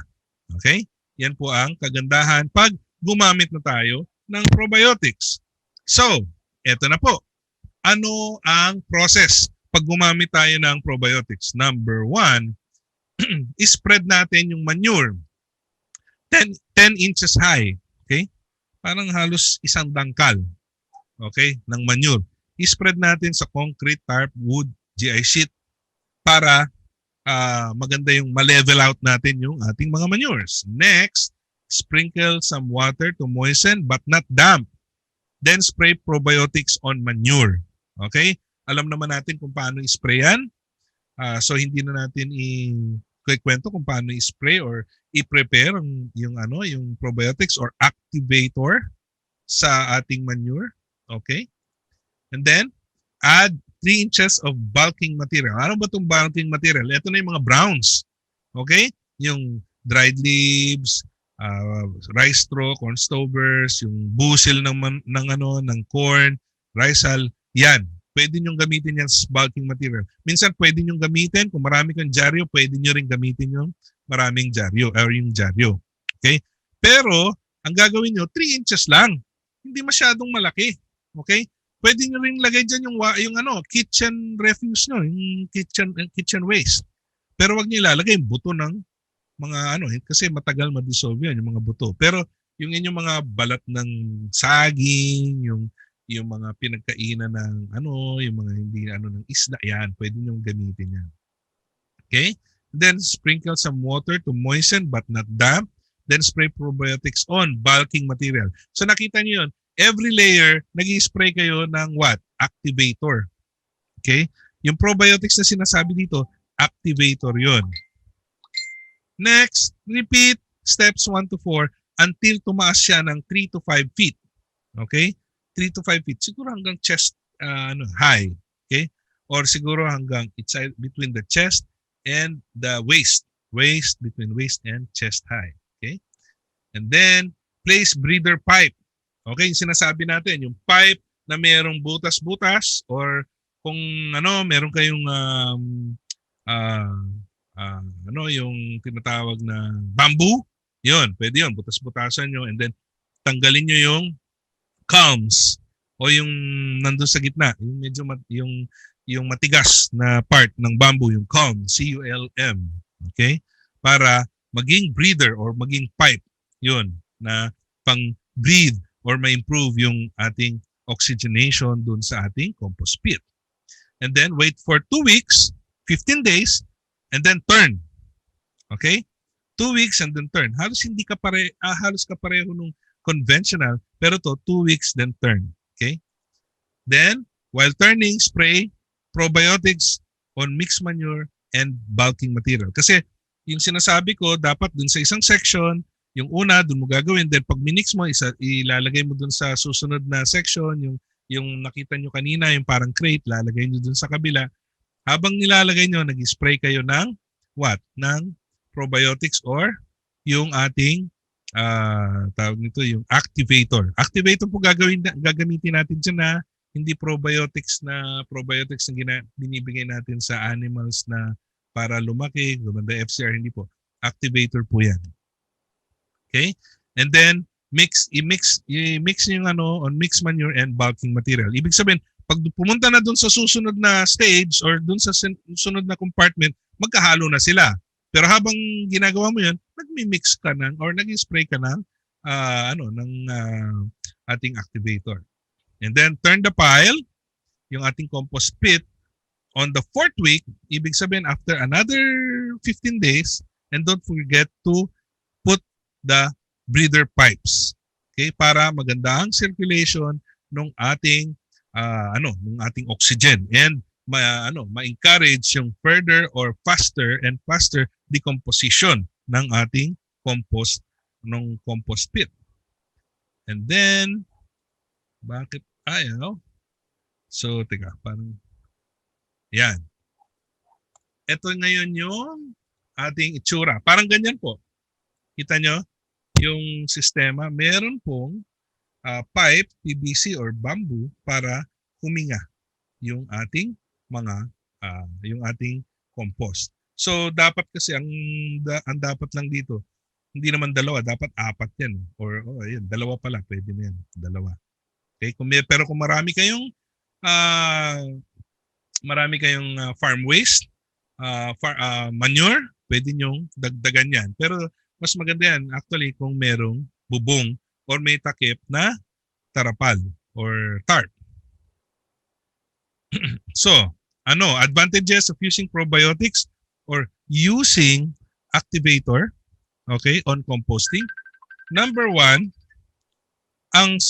Okay? Yan po ang kagandahan pag gumamit na tayo ng probiotics. So, eto na po. Ano ang process pag gumamit tayo ng probiotics? Number 1, spread natin yung manure. 10 inches high. Okay? Parang halos isang dangkal. Okay? Ng manure. I-spread natin sa concrete, tarp, wood, GI sheet para maganda yung ma-level out natin yung ating mga manures. Next, sprinkle some water to moisten but not damp. Then spray probiotics on manure. Okay? Alam naman natin kung paano i-spray yan. So hindi na natin i-kwento kung paano i-spray or i-prepare yung probiotics or activator sa ating manure. Okay? And then, add 3 inches of bulking material. Ano ba itong bulking material? Ito na yung mga browns. Okay? Yung dried leaves, rice straw, corn stovers, yung busil ng corn, rice hull, yan. Pwede nyo gamitin yan sa bulking material. Minsan pwede nyo gamitin, kung marami kang dyaryo, pwede nyo rin gamitin yung maraming dyaryo or yung dyaryo. Okay? Pero, ang gagawin nyo, 3 inches lang. Hindi masyadong malaki. Okay? Pwede nyo rin lagay dyan yung kitchen refuse nyo, yung kitchen waste. Pero wag nyo ilalagay yung buto ng mga kasi matagal ma-dissolve yan, yung mga buto. Pero yung inyong mga balat ng saging, yung mga pinagkainan ng yung mga hindi ng isda, yan, pwede nyo gamitin yan. Okay? Then sprinkle some water to moisten but not damp. Then spray probiotics on bulking material. So nakita niyo yun, every layer, nag-i-spray kayo ng what? Activator. Okay? Yung probiotics na sinasabi dito, activator yun. Next, repeat steps 1 to 4 until tumaas siya ng 3 to 5 feet. Okay? 3 to 5 feet. Siguro hanggang chest high. Okay? Or siguro hanggang it's between the chest and the waist. Waist, between waist and chest high. Okay? And then, place breather pipe. Okay, yung sinasabi natin, yung pipe na mayroong butas-butas or kung meron kayong yung tinatawag na bamboo, yun, pwede yun, butas-butasan nyo and then tanggalin nyo yung culms o yung nandun sa gitna, yung medyo yung matigas na part ng bamboo, yung culm, C-U-L-M, okay? Para maging breather or maging pipe, yun, na pang-breathe or ma-improve yung ating oxygenation dun sa ating compost pit. And then wait for 2 weeks, 15 days, and then turn. Okay? 2 weeks and then turn. Halos kapareho nung conventional, pero to 2 weeks then turn. Okay? Then, while turning, spray probiotics on mixed manure and bulking material. Kasi yung sinasabi ko, dapat dun sa isang section, yung una, dun mo gagawin. Then pag minix mo, ilalagay mo dun sa susunod na section, yung nakita nyo kanina, yung parang crate, lalagay nyo dun sa kabila. Habang nilalagay nyo, nag-spray kayo ng what? Ng probiotics or yung ating tawag nito, yung activator. Activator po gagamitin natin dyan na hindi probiotics na binibigay natin sa animals na para lumaki, gumanda FCR, hindi po. Activator po yan. Okay? And then, i-mix yung on mixed manure and bulking material. Ibig sabihin, pag pumunta na dun sa susunod na stage or dun sa susunod na compartment, magkahalo na sila. Pero habang ginagawa mo yan, nagmi-mix ka or nag-spray ka ng ating activator. And then turn the pile, yung ating compost pit, on the 4th week, ibig sabihin after another 15 days, and don't forget to put the breather pipes. Okay? Para maganda ang circulation ng ating ng ating oxygen and ma-encourage yung further or faster and faster decomposition ng ating compost pit. And then so teka, parang yan. Ito ngayon yung ating itsura. Parang ganyan po. Kita nyo yung sistema. Meron pong pipe, PVC or bamboo para huminga yung ating yung ating compost. So dapat kasi ang dapat lang dito, hindi naman dalawa, dapat 4 yan. Or ayun, 2 pala, pwede na yan, 2. Okay, pero kung marami kayong farm waste, manure, pwede nyong dagdagan yan. Pero mas maganda yan actually kung merong bubong or may takip na tarapal or tarp. So, advantages of using probiotics or using activator, okay, on composting. Number 1, ang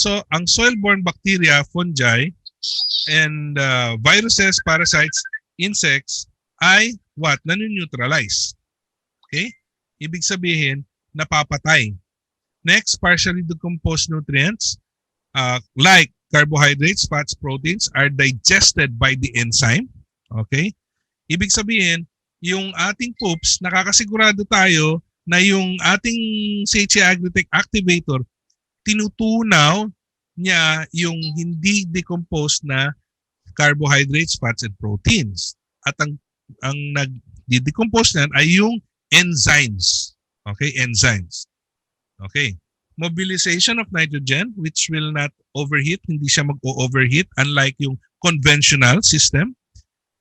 soil-borne bacteria, fungi, and viruses, parasites, insects ay what? Nanu-neutralize. Okay? Ibig sabihin, napapatay. Next, partially decomposed nutrients like carbohydrates, fats, proteins are digested by the enzyme. Okay? Ibig sabihin, yung ating poops, nakakasigurado tayo na yung ating CHC AGRITECH activator, tinutunaw niya yung hindi decomposed na carbohydrates, fats, and proteins. At ang nag-decompose niyan ay yung enzymes. Okay, enzymes. Okay. Mobilization of nitrogen, which will not overheat, hindi siya mag-overheat, unlike yung conventional system.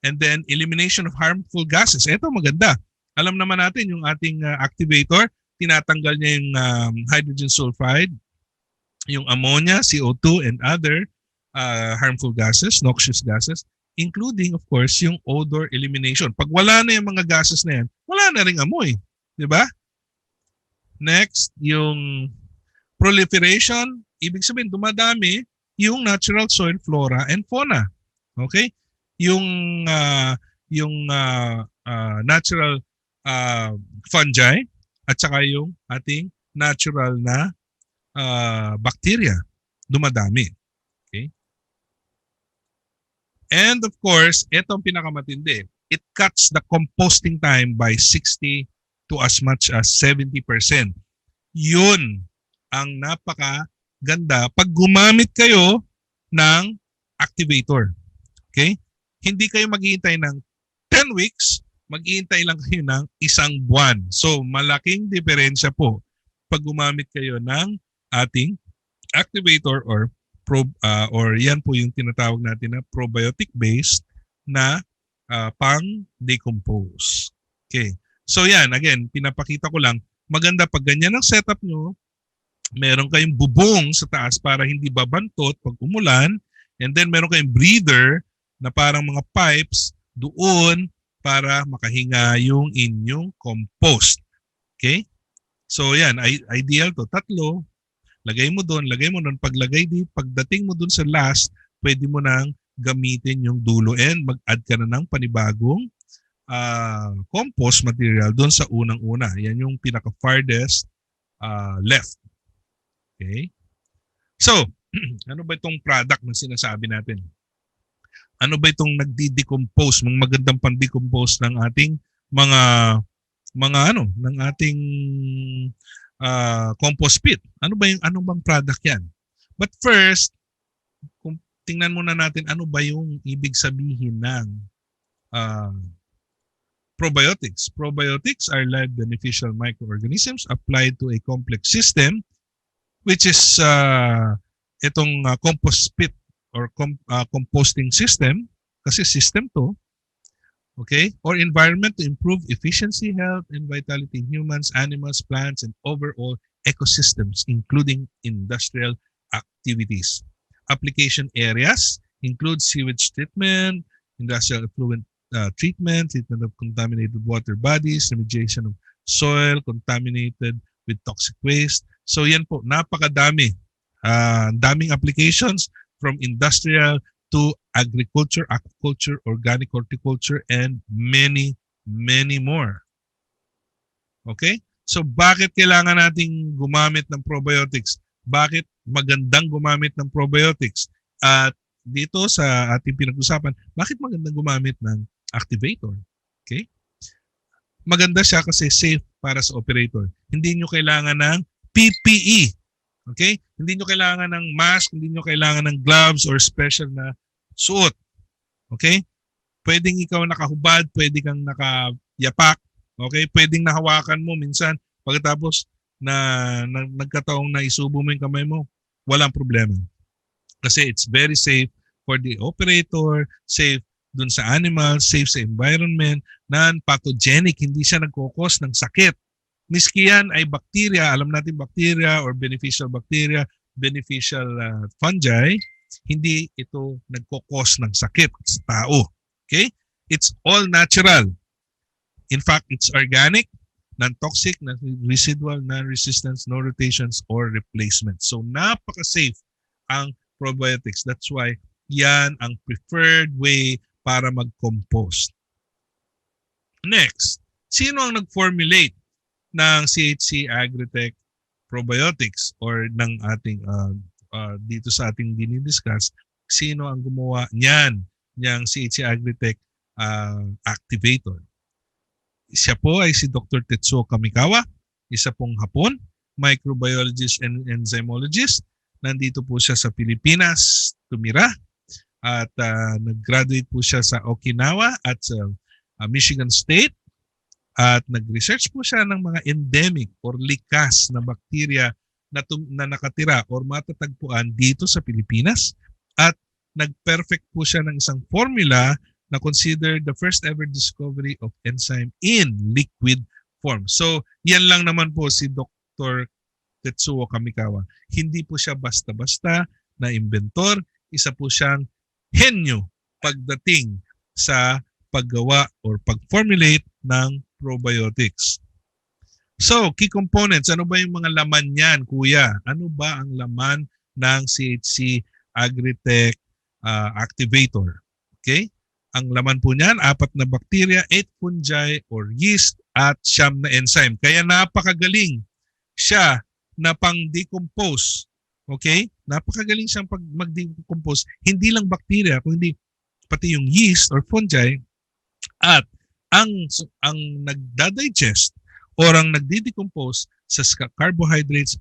And then elimination of harmful gases. Ito maganda. Alam naman natin yung ating activator, tinatanggal niya yung hydrogen sulfide, yung ammonia, CO2, and other harmful gases, noxious gases, including, of course, yung odor elimination. Pag wala na yung mga gases na yan, wala na ring amoy. Di ba? Next, yung proliferation, ibig sabihin, dumadami yung natural soil flora and fauna. Okay? Yung natural fungi at saka yung ating natural na bacteria dumadami. Okay? And of course, itong pinakamatindi, it cuts the composting time by 60 to as much as 70%. Yun ang napakaganda pag gumamit kayo ng activator. Okay? Hindi kayo maghihintay ng 10 weeks, maghihintay lang kayo ng 1 buwan. So, malaking diferensya po pag gumamit kayo ng ating activator or yan po yung tinatawag natin na probiotic based na pang-decompose. Okay. So yan, again, pinapakita ko lang, maganda pag ganyan ang setup nyo, meron kayong bubong sa taas para hindi babantot pag umulan, and then meron kayong breather na parang mga pipes doon para makahinga yung inyong compost. Okay? So yan, ideal to. 3, lagay mo doon. Pagdating mo doon sa last, pwede mo nang gamitin yung dulo and mag-add ka na ng panibagong compost material doon sa unang-una. Yan yung pinaka-farthest left. Okay? So, ano ba itong product na sinasabi natin? Ano ba itong nagdi-decompose, mga magandang pan-decompose ng ating ng ating compost pit? Ano bang product yan? But first, kung tingnan muna natin ano ba yung ibig sabihin ng probiotics. Probiotics are live beneficial microorganisms applied to a complex system, which is itong compost pit or composting system, kasi system to, okay, or environment to improve efficiency, health, and vitality in humans, animals, plants, and overall ecosystems, including industrial activities. Application areas include sewage treatment, industrial effluent treatment of contaminated water bodies, remediation of soil contaminated with toxic waste. So yan po, napakadami. Daming applications from industrial to agriculture, aquaculture, organic horticulture, and many, many more. Okay? So bakit kailangan nating gumamit ng probiotics? Bakit magandang gumamit ng probiotics? At dito sa ating pinag-usapan, bakit magandang gumamit ng activator? Okay? Maganda siya kasi safe para sa operator. Hindi nyo kailangan ng PPE. Okay? Hindi nyo kailangan ng mask, hindi nyo kailangan ng gloves or special na suot. Okay? Pwedeng ikaw nakahubad, pwede kang nakayapak. Okay? Pwedeng nahawakan mo minsan pagkatapos na nagkataong na isubo mo yung kamay mo, walang problema. Kasi it's very safe for the operator, safe dun sa animal, safe sa environment, non-pathogenic, hindi siya nagkukos ng sakit. Miski yan ay bacteria, alam natin bacteria or beneficial bacteria, beneficial fungi, hindi ito nagkukos ng sakit sa tao. Okay? It's all natural. In fact, it's organic, non-toxic, non-residual, non-resistance, no rotations, or replacements. So, napaka-safe ang probiotics. That's why yan ang preferred way para mag-compost. Next, sino ang nag-formulate ng CHC AGRITECH Probiotics or ng ating dito sa ating dinidiscuss, sino ang gumawa niyan, niyang CHC AGRITECH Activator? Siya po ay si Dr. Tetsuo Kamikawa, isa pong Hapon, microbiologist and enzymologist. Nandito po siya sa Pilipinas, tumira, at nag-graduate po siya sa Okinawa at sa Michigan State. At nag-research po siya ng mga endemic or likas na bakterya na nakatira or matatagpuan dito sa Pilipinas. At nag-perfect po siya ng isang formula na considered the first ever discovery of enzyme in liquid form. So, yan lang naman po si Dr. Tetsuo Kamikawa. Hindi po siya basta-basta na inventor. Isa po siyang henyo pagdating sa paggawa or pag-formulate ng probiotics. So, key components. Ano ba yung mga laman niyan, kuya? Ano ba ang laman ng CHC AGRITECH Activator? Okay? Ang laman po niyan, 4 na bacteria, 8 fungi or yeast, at 9 na enzyme. Kaya napakagaling siya na pang-decompose. Okay? Napakagaling siyang mag-decompose. Hindi lang bacteria, kundi pati yung yeast or fungi. At ang nagda-digest or ang nagdi-decompose sa carbohydrates,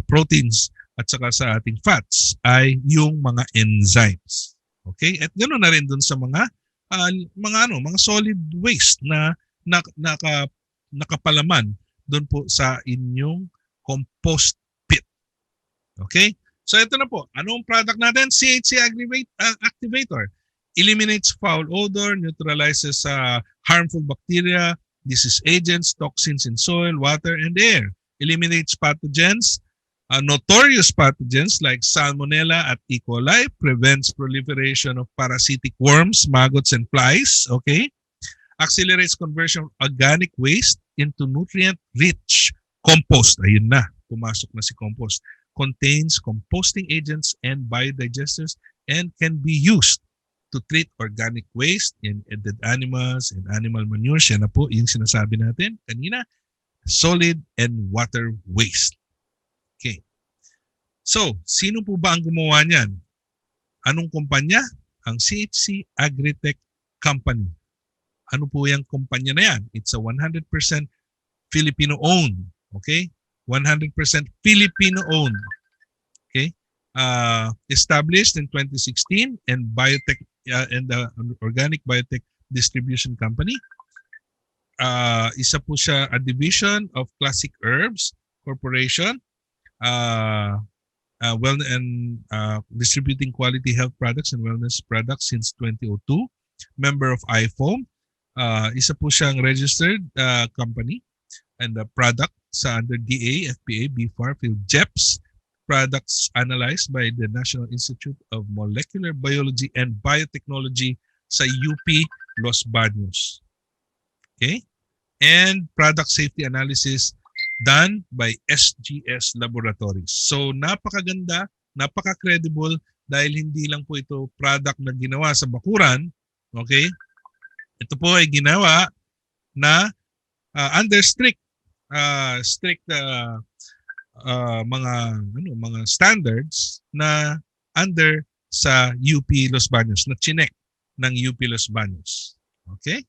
proteins, at saka sa ating fats ay yung mga enzymes. Okay? At ganoon na rin dun sa mga solid waste na nakapalaman doon po sa inyong compost pit. Okay? So ito na po. Anong product natin? CHC Activator. Eliminates foul odor, neutralizes harmful bacteria, disease agents, toxins in soil, water, and air. Eliminates pathogens, notorious pathogens like Salmonella at E. coli, prevents proliferation of parasitic worms, maggots, and flies. Okay? Accelerates conversion of organic waste into nutrient-rich compost. Ayun na, pumasok na si compost. Contains composting agents and biodigesters and can be used to treat organic waste in dead animals and animal manure. Yan na po yung sinasabi natin kanina, solid and water waste. Okay. So, sino po ba ang gumawa niyan? Anong kumpanya? Ang CHC AGRITECH Company. Ano po yung kumpanya na yan? It's a 100% Filipino-owned. Okay? 100% Filipino-owned. Okay? Established in 2016 and biotech and the Organic Biotech Distribution Company. Isa po siya a division of Classic Herbs Corporation, distributing quality health products and wellness products since 2002. Member of IFOAM. Isa po siyang registered company and the product sa under DA, FPA, BFAR, JEPS. Products analyzed by the National Institute of Molecular Biology and Biotechnology sa UP Los Baños. Okay? And product safety analysis done by SGS Laboratories. So napakaganda, napaka-credible dahil hindi lang po ito product na ginawa sa bakuran. Okay? Ito po ay ginawa na under strict mga standards na under sa UP Los Baños, na chinek ng UP Los Baños. Okay?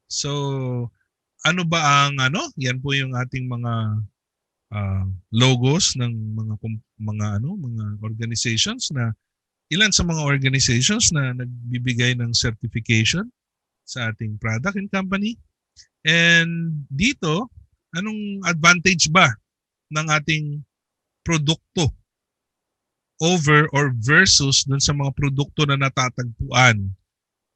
So, ano ba ang yan po yung ating mga logos ng mga organizations na ilan sa mga organizations na nagbibigay ng certification sa ating product and company. And dito, anong advantage ba ng ating produkto over or versus dun sa mga produkto na natatagpuan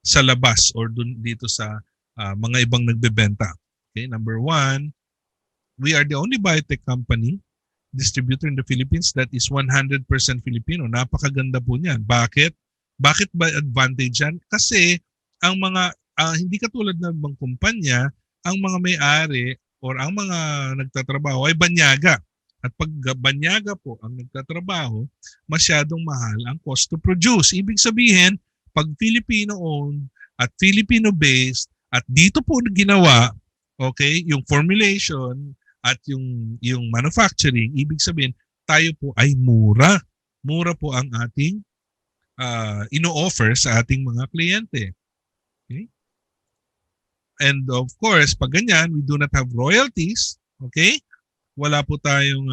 sa labas or dito sa mga ibang nagbebenta? Okay, number 1, we are the only biotech company distributor in the Philippines that is 100% Filipino. Napakaganda po niyan. Bakit? Bakit ba advantage yan? Kasi ang mga hindi katulad ng ibang kumpanya, ang mga may-ari or ang mga nagtatrabaho ay banyaga. At pag banyaga po ang nagtatrabaho, masyadong mahal ang cost to produce. Ibig sabihin, pag Filipino-owned, at Filipino-based at dito po ginawa, okay, yung formulation at yung manufacturing, ibig sabihin, tayo po ay mura. Mura po ang ating ino-offer sa ating mga kliyente. Okay? And of course, pag ganyan, we do not have royalties. Okay? Wala po tayong,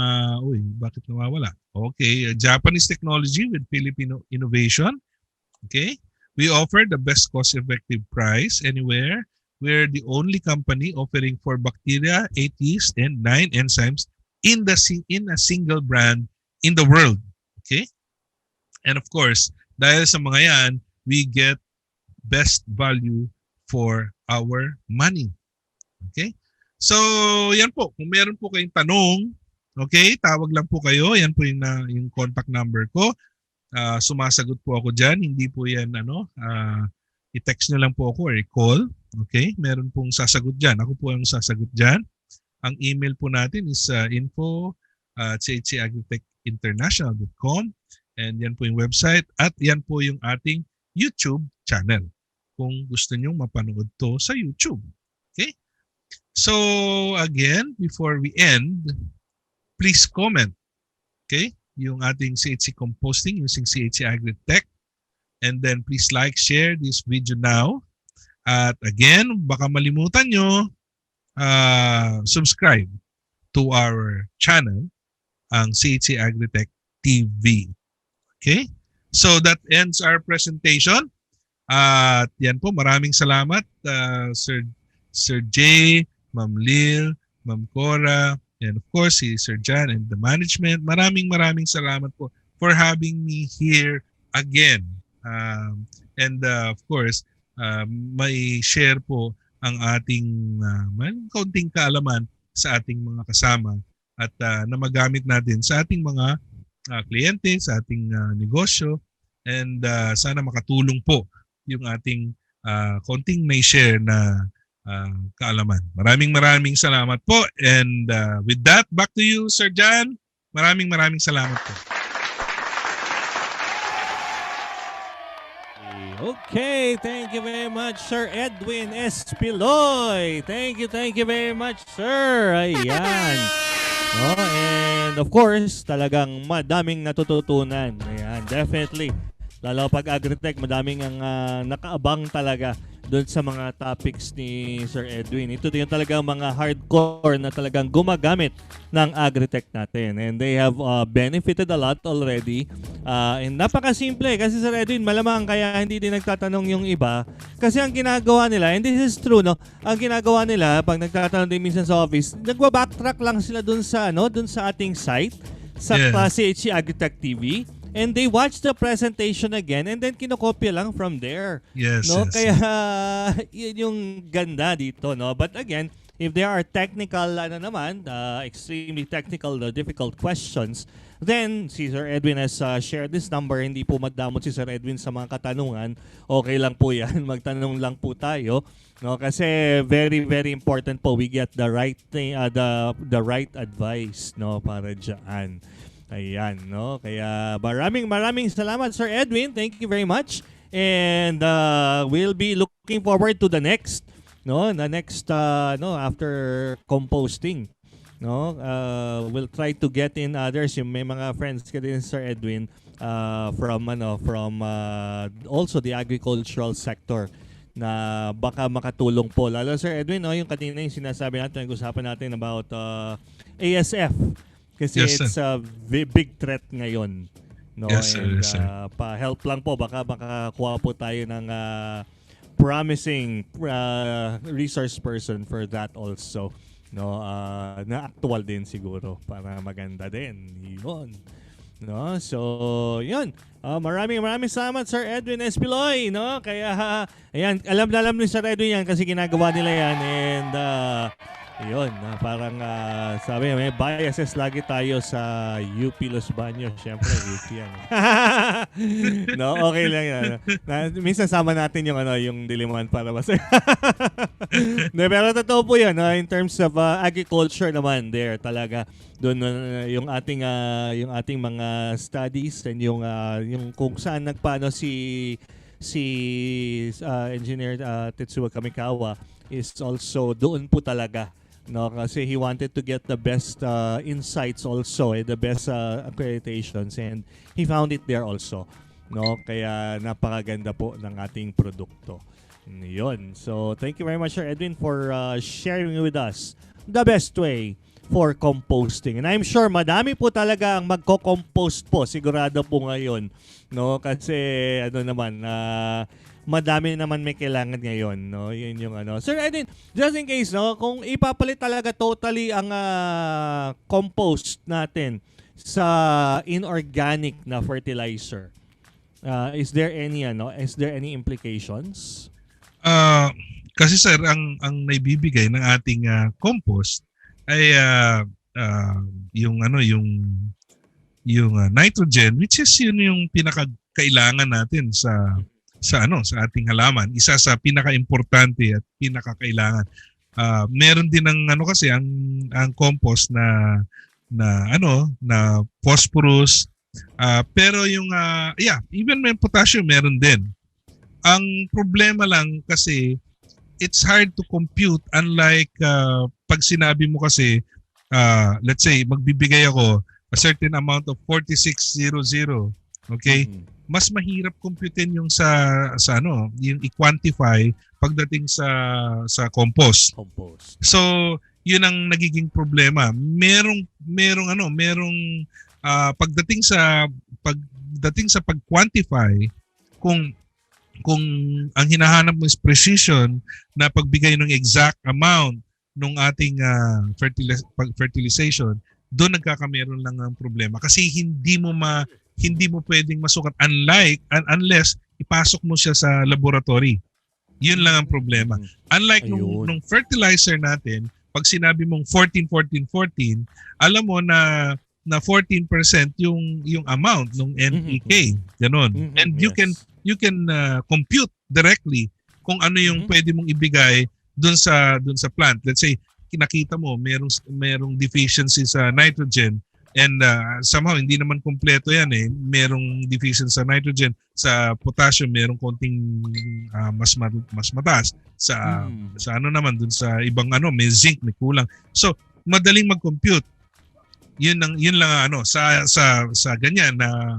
bakit nawawala? Okay, Japanese technology with Filipino innovation. Okay? We offer the best cost-effective price anywhere. We're the only company offering 4 bacteria, 8 yeast, and 9 enzymes in a single brand in the world. Okay? And of course, dahil sa mga yan, we get best value for our money. Okay? So, yan po. Kung meron po kayong tanong, okay, tawag lang po kayo. Yan po yung contact number ko. Sumasagot po ako dyan. Hindi po yan, i-text nyo lang po ako or i-call. Okay? Meron pong sasagot dyan. Ako po ang sasagot dyan. Ang email po natin is info@chhcagritechinternational.com and yan po yung website at yan po yung ating YouTube channel kung gusto nyo mapanood to sa YouTube. Okay? So, again, before we end, please comment. Okay? Yung ating CHC Composting using CHC AGRITECH. And then please like, share this video now. At again, baka malimutan nyo, subscribe to our channel, ang CHC AGRITECH TV. Okay? So that ends our presentation. At yan po, maraming salamat Sir Jay, Ma'am Lil, Ma'am Cora, and of course si Sir John and the management. Maraming salamat po for having me here again. And of course, may share po ang ating kaunting kaalaman sa ating mga kasama at na magamit natin sa ating mga kliyente, sa ating negosyo, and sana makatulong po yung ating konting may share na kaalaman. Maraming salamat po. And with that, back to you, Sir John. Maraming salamat po. Okay, thank you very much, Sir Edwin Espiloy. Thank you very much, sir. Ayan. No, and of course, talagang madaming natututunan. Ayan, definitely. Lalo pag agritech, madaming ang nakaabang talaga doon sa mga topics ni Sir Edwin. Ito yung talagang mga hardcore na talagang gumagamit ng agritech natin. And they have benefited a lot already. And napakasimple kasi Sir Edwin, malamang kaya hindi din nagtatanong yung iba. Kasi ang ginagawa nila, and this is true, no? Ang ginagawa nila, pag nagtatanong din minsan sa office, nagwa-backtrack lang sila doon sa, doon sa ating site, sa CHC AGRITECH TV. And they watch the presentation again and then kinokopya lang from there. Yes, no? yes. Kaya yun yung ganda dito, no? But again, if there are technical extremely technical difficult questions, then si Sir Edwin has shared this number. Hindi po madamot si Sir Edwin sa mga katanungan. Okay lang po 'yan. Magtanong lang po tayo, no? Kasi very important po we get the right thing, the right advice, no, para diyan. Ayan, no? Kaya maraming salamat, Sir Edwin. Thank you very much. And we'll be looking forward to the next, no? The next, after composting, no? We'll try to get in others. Yung may mga friends ka din, Sir Edwin, from also the agricultural sector na baka makatulong po. Lalo, Sir Edwin, no? Yung kanina yung sinasabi natin, nag-usapan natin about ASF. Kasi yes, it's a big threat ngayon. No? Yes, sir. And, Yes, sir. pa-help lang po, baka makakuha po tayo ng promising resource person for that also. No? Na actual din siguro para maganda din. Yun. No? So, yun. Maraming salamat, Sir Edwin Espiloy. No? Kaya, ayan, alam ni Sir Edwin yan kasi ginagawa nila yan. And, yun, parang sabi, may biases lagi tayo sa UP Los Baños. Siyempre, UP yan. No, okay lang yan. Minsan sama natin yung diliman para mas... Pero totoo po yan. In terms of agriculture naman, there talaga. Doon yung ating mga studies and yung kung saan nagpaano si si Engineer Tetsuo Kamikawa is also doon po talaga, no, kasi he wanted to get the best insights also, the best accreditations, and he found it there also, no, kaya napakaganda po ng ating produkto. Yun. So thank you very much, Sir Edwin, for sharing with us the best way for composting. And I'm sure madami po talaga ang magko-compost po, sigurado po ngayon, no, kasi ano naman, madami naman may kailangan ngayon, no? Yun yung ano. Sir Edwin, just in case, no, kung ipapalit talaga totally ang compost natin sa inorganic na fertilizer, is there any implications? Kasi sir, ang naibibigay ng ating compost ay yung nitrogen, which is yun yung pinakakailangan natin sa ating halaman. Isa sa pinaka-importante at pinakakailangan. Meron din kasi ang compost na phosphorus, pero yung even may potassium meron din. Ang problema lang kasi it's hard to compute, unlike pag sinabi mo kasi let's say magbibigay ako a certain amount of 4600, okay? Mas mahirap computein yung yung i-quantify pagdating sa compost. So, yun ang nagiging problema. Merong pagdating sa pag-quantify, kung ang hinahanap mo is precision na pagbigay ng exact amount ng ating fertilization, doon nagkakameron lang ang problema kasi hindi mo pwedeng masukat unless ipasok mo siya sa laboratory. Yun lang ang problema. Unlike nung fertilizer natin, pag sinabi mong 14, alam mo na 14% yung amount ng NPK, ganon. And you can compute directly kung ano yung pwede mong ibigay dun sa plant. Let's say nakita mo merong deficiency sa nitrogen, and somehow hindi naman kumpleto yan merong deficiency sa nitrogen, sa potassium merong konting mas mataas, sa naman dun sa ibang may zinc, may kulang. So madaling mag-compute. Yun lang sa ganyan na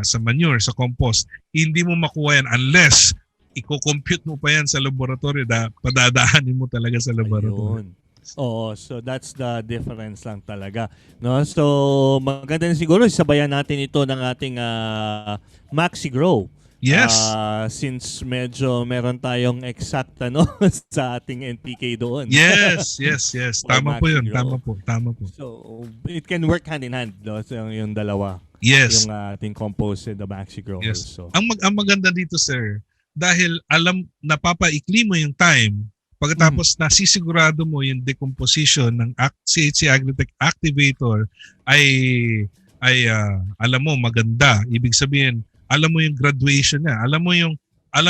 sa manure, sa compost, hindi mo makuha yan unless i-compute mo pa yan sa laboratory, padadaanin mo talaga sa laboratory. Ayun. Oo, so that's the difference lang talaga, no? So maganda na siguro sabayan natin ito ng ating Maxi Grow. Yes. Since medyo meron tayong exact sa ating NPK doon. Yes. Tama po 'yun. Tama po. So it can work hand in hand, no? So, yung dalawa. Yes. Yung ating compost and the Maxi Grow. Yes. So Ang maganda dito, sir, dahil napapaikli mo yung time, pagkatapos nasisigurado mo yung decomposition ng CHC AGRITECH ACTIVATOR ay alam mo maganda. Ibig sabihin, alam mo yung graduation niya. Alam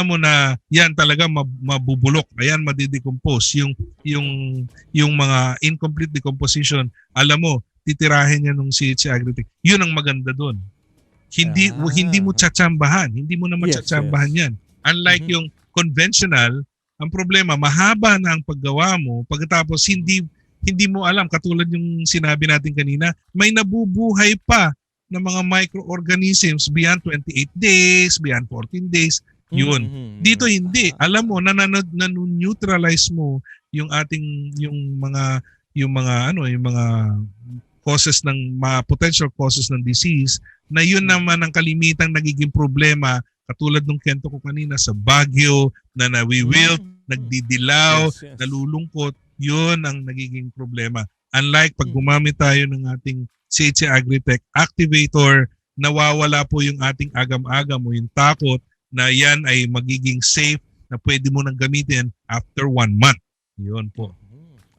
mo na yan talaga mabubulok. Ayan, madidecompose. Yung mga incomplete decomposition, alam mo, titirahin niya ng CHC AGRITECH. Yun ang maganda doon. Hindi mo tsatsambahan. Hindi mo naman tsatsambahan yan. Unlike yung conventional, ang problema, mahaba na ang paggawa mo, pagkatapos hindi mo alam, katulad yung sinabi natin kanina, may nabubuhay pa ng mga microorganisms beyond 28 days, beyond 14 days. Yun. Dito hindi. Alam mo, neutralize mo yung mga causes ng potential causes ng disease, na yun naman ang kalimitang nagiging problema, katulad nung kwento ko kanina sa Baguio na nawiwilt, nagdidilaw, nalulungkot. Yun ang nagiging problema. Unlike pag gumamit tayo ng ating CHC AGRITECH ACTIVATOR, nawawala po yung ating agam-agam o yung takot na yan ay magiging safe na pwede mo nang gamitin after 1 month. Yun po.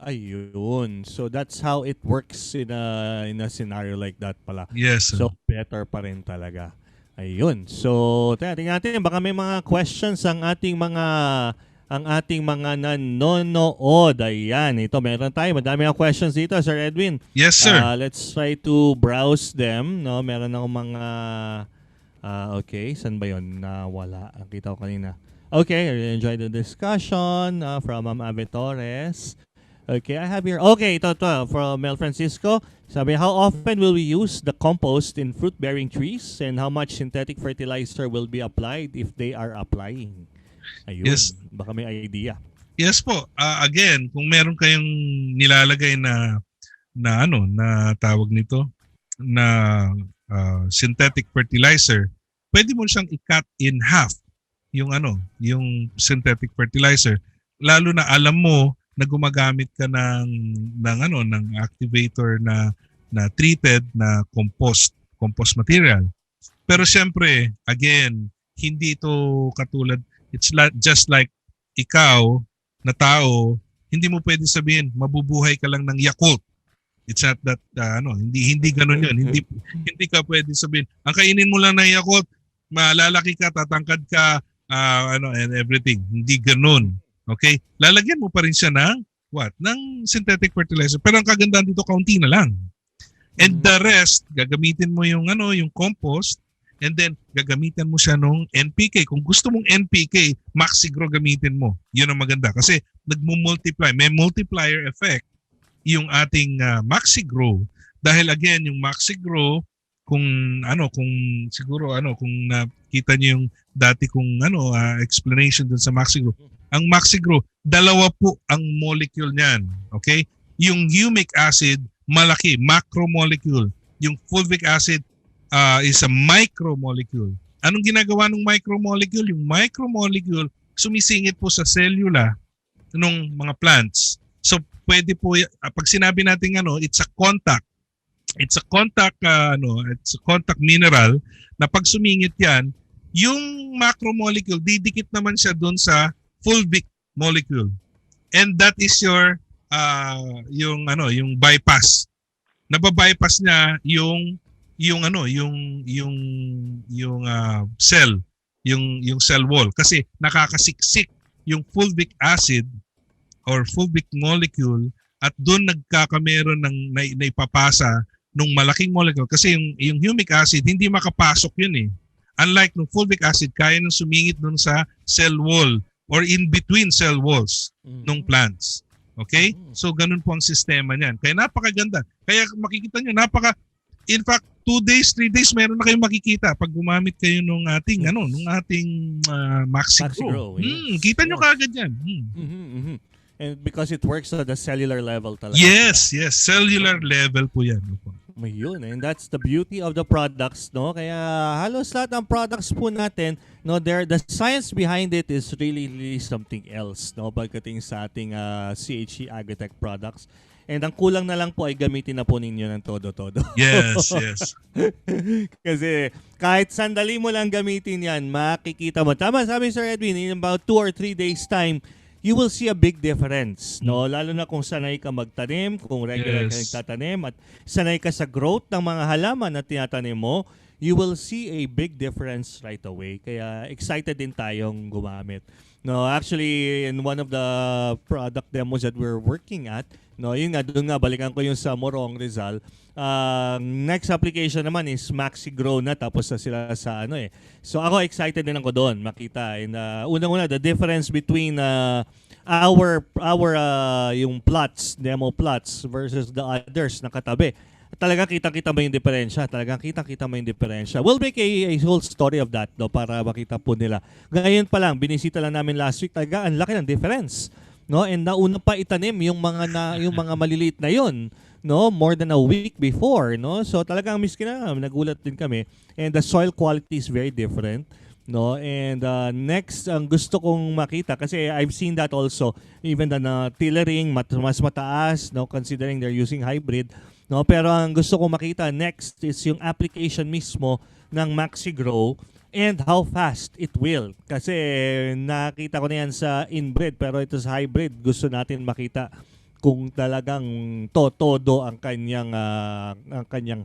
Ayun. So that's how it works in a scenario like that pala. Yes. So better pa rin talaga. Ayun. So tingnan natin, baka may mga questions ang ating mga nanonood. Ayan, ito meron tayo. Madami ang questions dito, Sir Edwin. Yes, sir. Let's try to browse them, no? Meron akong mga Okay, saan ba yun? Wala. Nakita ko kanina. Okay, I really enjoyed the discussion from Ave Torres. Okay, I have here. Okay, ito from Mel Francisco. Sabi, how often will we use the compost in fruit-bearing trees and how much synthetic fertilizer will be applied if they are applying? Ayun, Yes. baka may idea. Yes po. Again, kung meron kayong nilalagay na na tawag nito na synthetic fertilizer, pwede mo siyang i-cut in half yung synthetic fertilizer. Lalo na alam mo na gumagamit ka ng activator na treated na compost material. Pero siyempre, again, hindi ito katulad, it's just like ikaw na tao, hindi mo pwede sabihin mabubuhay ka lang ng Yakult. It's not that hindi ganoon 'yun. Hindi ka pwede sabihin, ang kainin mo lang ng Yakult, malalaki ka, tatangkad ka, and everything. Hindi ganoon. Okay? Lalagyan mo pa rin siya ng synthetic fertilizer. Pero ang kagandahan dito, kaunti na lang. And the rest, gagamitin mo yung compost, and then gagamitan mo siya nung NPK. Kung gusto mong NPK, Maxigro gamitin mo. Yun ang maganda kasi nagmo-multiply. May multiplier effect yung ating Maxigro. Dahil again, yung Maxigro, kung nakita niyo yung dati kong explanation dun sa Maxigro. Ang Maxigro, dalawa po ang molecule niyan. Okay? Yung humic acid, malaki, macromolecule. Yung fulvic acid is a micromolecule. Anong ginagawa ng micromolecule? Yung micromolecule sumisingit po sa cellula ng mga plants. So pwede po pag sinabi natin it's a contact. It's a contact it's a contact mineral na pag sumingit 'yan, yung macromolecule didikit naman siya doon sa fulvic molecule. And that is your yung bypass. Nababypass niya yung cell, yung cell wall kasi nakakasiksik yung fulvic acid or fulvic molecule at doon nagkakameron ng naipapasa nung malaking molecule kasi yung humic acid hindi makapasok yun eh. Unlike nung fulvic acid, kaya nang sumingit doon sa cell wall or in between cell walls ng plants. Okay? So ganun po ang sistema niyan. Kaya napakaganda. Kaya makikita niyo in fact 2 days, 3 days meron na kayong makikita pag gumamit kayo nung ating Maxigro. Kita niyo kaagad 'yan. And because it works at the cellular level talaga. Yes, cellular level po 'yan. Ayun, and that's the beauty of the products, no? Kaya halos lahat ng products po natin, no, the science behind it is really something else, no? Pagdating sa ating CHC AGRITECH products. And ang kulang na lang po ay gamitin na po ninyo ng todo-todo. Yes. Kasi kahit sandali mo lang gamitin yan, makikita mo. Tama sabi Sir Edwin, in about 2 or 3 days time, you will see a big difference, no? Lalo na kung sanay ka magtanim, kung regular ka nagtatanim at sanay ka sa growth ng mga halaman na tinatanim mo, you will see a big difference right away. Kaya excited din tayong gumamit. No, actually, in one of the product demos that we're working at, no, yun nga, doon nga, balikan ko yung sa Morong Rizal. Next application naman is Maxigro na, tapos na sila sa So ako excited din ako doon, makita. And unang-una, the difference between our yung plots, demo plots versus the others na katabi. Talagang kita-kita mo yung diferensya. Talagang kita-kita mo yung diferensya. We'll make a whole story of that, no, para makita po nila. Ngayon pa lang, binisita lang namin last week, talaga ang laki ng difference. No? And nauna pa itanim yung mga maliliit na yon, no, more than a week before, no. So talagang miski na nagulat din kami. And the soil quality is very different, no. And next ang gusto kong makita kasi I've seen that also, even the tillering mas mataas, no, considering they're using hybrid. No, pero ang gusto ko makita next is yung application mismo ng Maxigro and how fast it will. Kasi nakita ko na yan sa inbred pero ito sa hybrid. Gusto natin makita kung talagang todo ang kanyang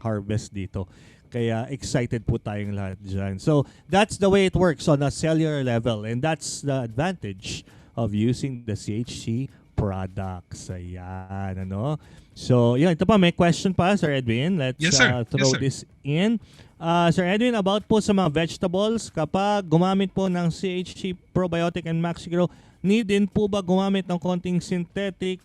harvest dito. Kaya excited po tayong lahat dyan. So that's the way it works on a cellular level and that's the advantage of using the CHC products. Ayan, ano? So, yun, ito pa, may question pa, Sir Edwin. Let's Yes, sir. throw Yes, sir. this in. Sir Edwin, about po sa mga vegetables, kapag gumamit po ng CHC Probiotic and Maxigro, need din po ba gumamit ng konting synthetic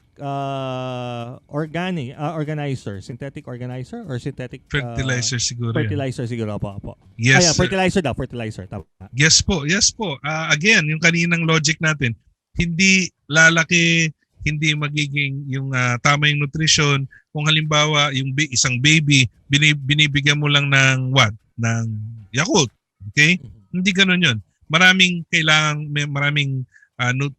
synthetic organizer or synthetic Fertilizer siguro yan. fertilizer siguro po. Yes, Ayan, sir. fertilizer tama. Yes po. Again, yung kaninang logic natin, hindi lalaki, hindi magiging yung tama yung nutrition. Kung halimbawa yung isang baby, binibigyan mo lang ng what? Ng Yakult. Okay? Hindi ganoon yun. Maraming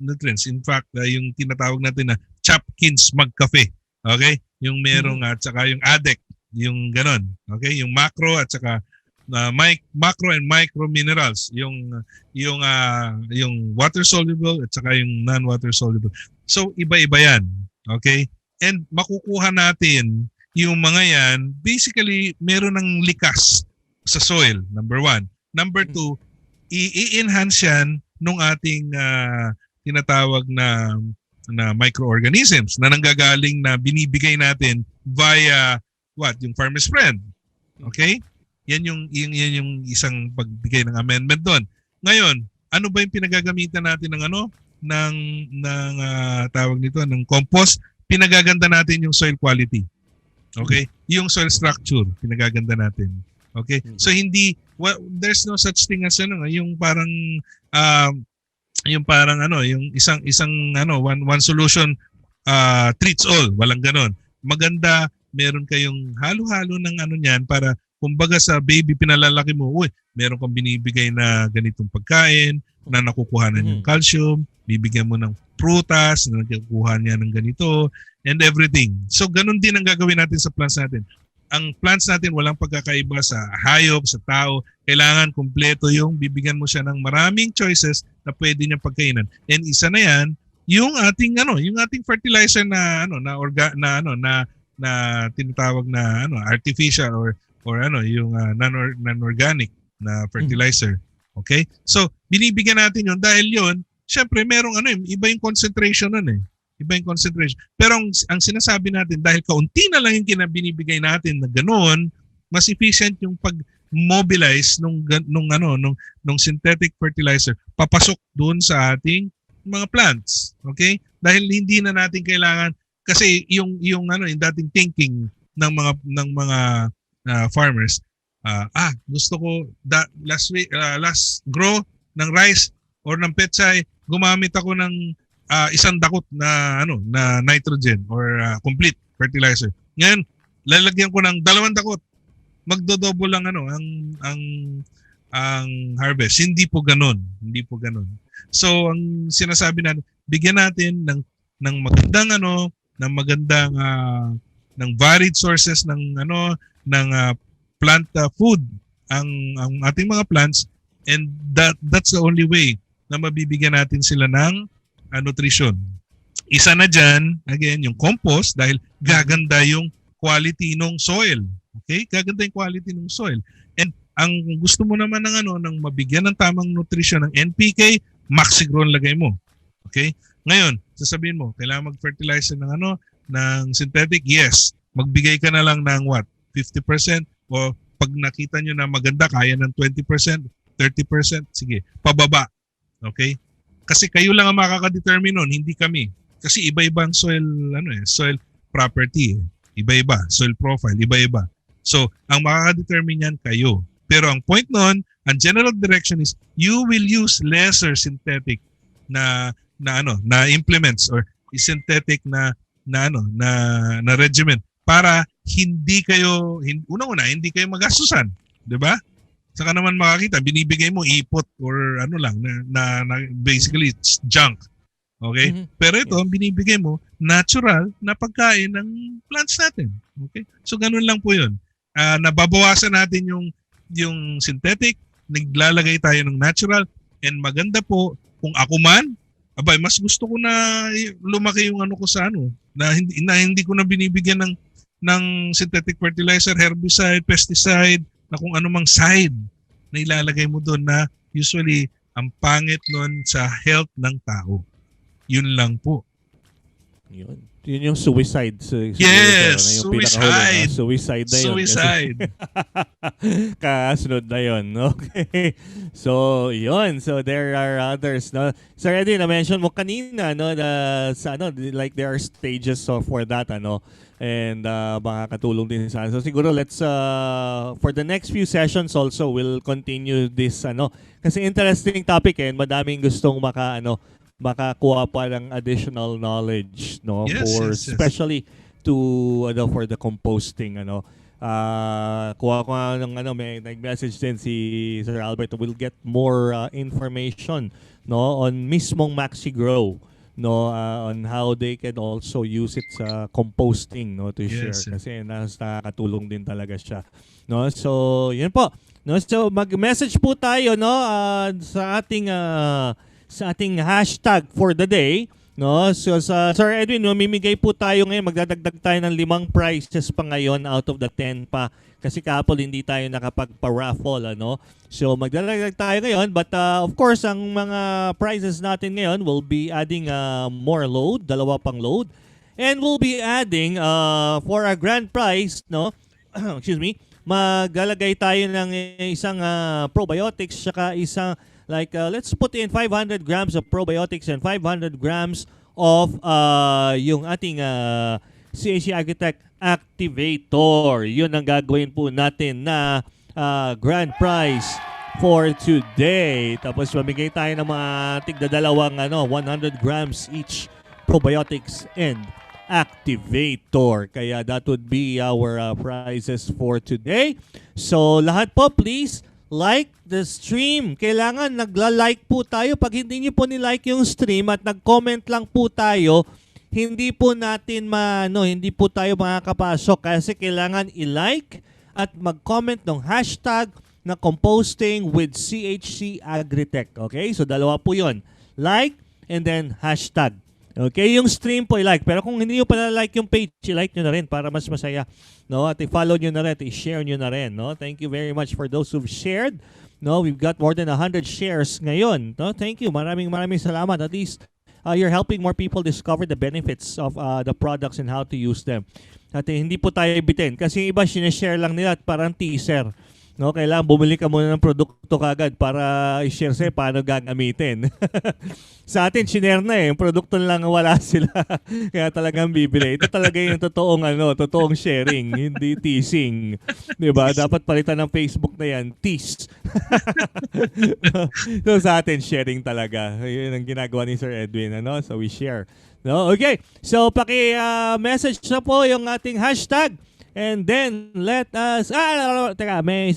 nutrients. In fact, yung tinatawag natin na Chapkins magkafe. Okay? Yung merong at saka yung ADEC, yung ganon. Okay? Yung macro at saka macro and micro minerals, yung water soluble at saka yung non-water soluble. So iba-iba 'yan. Okay? And makukuha natin yung mga 'yan, basically meron ng likas sa soil, number 1. Number 2, i-enhance yan nung ating tinatawag na microorganisms na nanggagaling na binibigay natin via yung farmer's friend. Okay? Yan yung isang pagbigay ng amendment doon. Ngayon, ano ba yung pinagagamitan natin ng tawag nito ng compost? Pinagaganda natin yung soil quality. Okay? Yung soil structure pinagaganda natin. Okay? So there's no such thing as yung parang yung isang one solution treats all, walang ganon. Maganda meron kayong halo-halo ng niyan para kumbaga sa baby pinalalaki mo, meron kang binibigay na ganitong pagkain na nakukuhanan yung calcium, bibigyan mo ng prutas na nakukuha niya ng ganito and everything. So ganun din ang gagawin natin sa plants natin. Ang plants natin walang pagkakaiba sa hayop, sa tao. Kailangan kumpleto yung bibigyan mo siya ng maraming choices na pwede niyang pagkainan. And isa na yan, yung ating fertilizer na tinatawag na artificial or yung non-organic na fertilizer. Okay? So binibigyan natin yun dahil yun, syempre merong iba yung concentration nun eh. Iba yung concentration. Pero ang sinasabi natin, dahil kaunti na lang yung binibigay natin na ganoon, mas efficient yung pag-mobilize nung synthetic fertilizer papasok doon sa ating mga plants. Okay? Dahil hindi na natin kailangan, kasi yung dating thinking ng mga farmers, gusto ko last grow ng rice or ng pechay, gumamit ako ng isang dakot na nitrogen or complete fertilizer. Ngayon, lalagyan ko ng 2 dakot. Magdodoble lang ang harvest. Hindi po ganoon. So, ang sinasabi natin, bigyan natin ng magandang ng varied sources ng plant food ang ating mga plants, and that's the only way na mabibigyan natin sila ng nutrition. Isa na dyan, again, yung compost, dahil gaganda yung quality ng soil. Okay? Gaganda yung quality ng soil. And ang gusto mo naman ng mabigyan ng tamang nutrition ng NPK, Maxigron lagay mo. Okay? Ngayon, sasabihin mo, kailangan mag-fertilizer ng synthetic? Yes. Magbigay ka na lang ng 50%, o pag nakita nyo na maganda, kaya ng 20%, 30%, sige, pababa. Okay? Kasi kayo lang ang makaka-determine nun, hindi kami. Kasi iba-iba ang soil property. Iba-iba, soil profile, iba-iba. So, ang makaka-determine yan kayo. Pero ang point nun, ang general direction is you will use lesser synthetic na implements or synthetic na regimen para hindi kayo magastusan, 'di ba? Saka naman makakita, binibigay mo ipot or na basically it's junk. Okay? Pero ito, binibigay mo natural na pagkain ng plants natin. Okay? So ganun lang po 'yun. Nababawasan natin yung synthetic, naglalagay tayo ng natural, and maganda po kung ako man, mas gusto ko na lumaki yung ko sa na hindi ko na binibigyan ng synthetic fertilizer, herbicide, pesticide, na kung anumang side na ilalagay mo doon na usually ang pangit nun sa health ng tao. Yun lang po. Yun yung suicide. Yes, Yung pinakahuli, suicide. Suicide na yun. Suicide. Kasunod na yun. Okay. So, yun. So, there are others. No? Sir Eddie, na-mention mo kanina, no, like there are stages for that, ano, and makakatulong din sa. So, siguro let's, for the next few sessions also, we'll continue this, ano, kasi interesting topic, and madaming gustong makakuha pa ng additional knowledge, no, Yes. especially to for the composting, ano. Kuha ko nga ng may nag-message din si Sir Albert, we'll get more information, no, on mismong MaxiGrow, no, on how they can also use it sa composting, no, to share, kasi nakakatulong din talaga siya, no. So yun po, no, so mag-message po tayo, no, sa ating hashtag for the day, no. So sa Sir Edwin, mamimigay po tayo ngayon, magdadagdag tayo ng 5 prizes pa ngayon out of the 10 pa, kasi kahapon hindi tayo nakapagpa-raffle, ano. So magdadagdag tayo ngayon, but of course ang mga prizes natin ngayon will be adding more load, 2 pang load, and we'll be adding for a grand prize, no, excuse me, maglalagay tayo ng isang probiotics, saka isang let's put in 500 grams of probiotics and 500 grams of yung ating CHC AGRITECH Activator. Yun ang gagawin po natin na grand prize for today. Tapos mamigay tayo ng mga tigdadalawang 100 grams each probiotics and activator. Kaya that would be our prizes for today. So lahat po, please like the stream. Kailangan nagla-like po tayo. Pag hindi niyo po ni-like yung stream at nag-comment lang po tayo, hindi po natin hindi po tayo makakapasok, kasi kailangan i-like at mag-comment ng hashtag na composting with CHC AGRITECH. Okay? So 2 po 'yon. Like and then hashtag. Okay, yung stream po i-like. Pero kung hindi nyo pala like yung page, i-like nyo na rin para mas masaya. No? At i-follow nyo na rin, at i-share nyo na rin. No? Thank you very much for those who've shared. No, we've got more than 100 shares ngayon. No? Thank you. Maraming salamat. At least you're helping more people discover the benefits of the products and how to use them. At hindi po tayo bitin. Kasi yung iba, sinishare lang nila at parang teaser. No, kailangan bumili ka muna ng produkto kagad para i-share sa'yo paano gagamitin. Sa atin, share na yung produkto lang wala sila. Kaya talagang bibili. Ito talaga yung totoong sharing, hindi teasing. Diba? Dapat palitan ng Facebook na yan, tease. So sa atin, sharing talaga. Yun ang ginagawa ni Sir Edwin. So we share. No? Okay, so paki-message na po yung ating hashtag. And then let us teka, may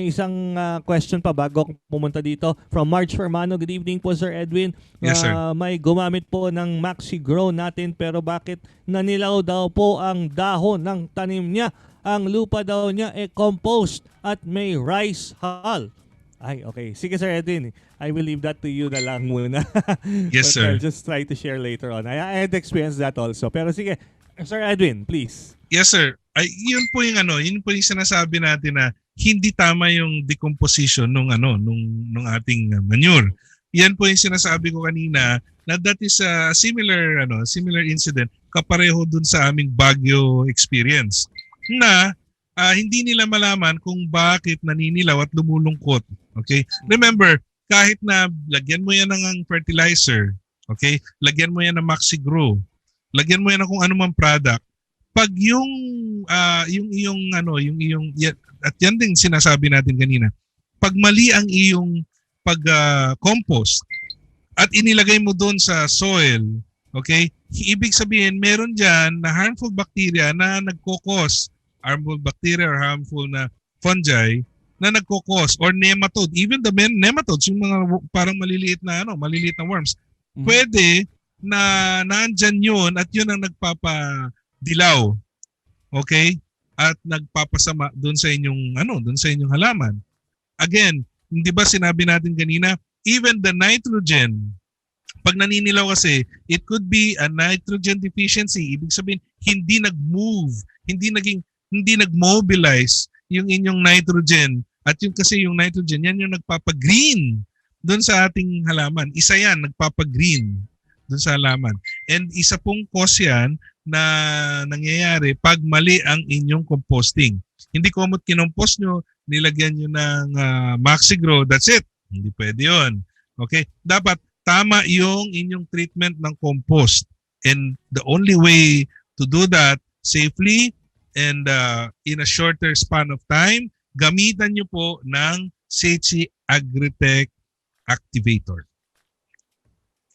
isang question pa bago ako pumunta dito from March Fermano. Good evening po, Sir Edwin. Yes, sir. May gumamit po ng MaxiGrow natin, pero bakit nanilaw daw po ang dahon ng tanim niya? Ang lupa daw niya compost at may rice hull. Ay, okay. Sige, Sir Edwin. I will leave that to you na lang muna. Yes, sir. I'll just try to share later on. I had experienced that also. Pero sige, Sir Edwin, please. Yes, sir. Ay, yun po yung sinasabi natin na hindi tama yung decomposition nung ating manure. Yan po yung sinasabi ko kanina na that is a similar incident kapareho dun sa aming Baguio experience na hindi nila malaman kung bakit naninilaw at lumulungkot. Okay? Remember, kahit na lagyan mo yan ng fertilizer, okay? Lagyan mo yan ng MaxiGrow, lagyan mo yan ng kung anumang product, pag yung at yan din sinasabi natin kanina, pag mali ang iyong compost at inilagay mo doon sa soil, okay, ibig sabihin meron diyan na harmful bacteria na nagkokos, harmful bacteria or harmful na fungi na nagkokos, or nematode, even the nematodes, yung mga parang maliliit na worms, pwede na nandyan yun at yun ang nagpapadilaw, okay, at nagpapasama doon sa inyong halaman. Again, hindi ba sinabi natin kanina, even the nitrogen, pag naninilaw kasi, it could be a nitrogen deficiency. Ibig sabihin, hindi nag-move, hindi nag-mobilize yung inyong nitrogen. At yung nitrogen, yan yung nagpapa-green doon sa ating halaman. Isa yan, nagpapa-green. dun sa halaman. And isa pong cause yan na nangyayari pag mali ang inyong composting. Hindi komot kinompost nyo, nilagyan nyo ng Maxigrow, that's it. Hindi pwede yun. Okay? Dapat tama yung inyong treatment ng compost. And the only way to do that safely and in a shorter span of time, gamitan nyo po ng CHC AGRITECH ACTIVATOR.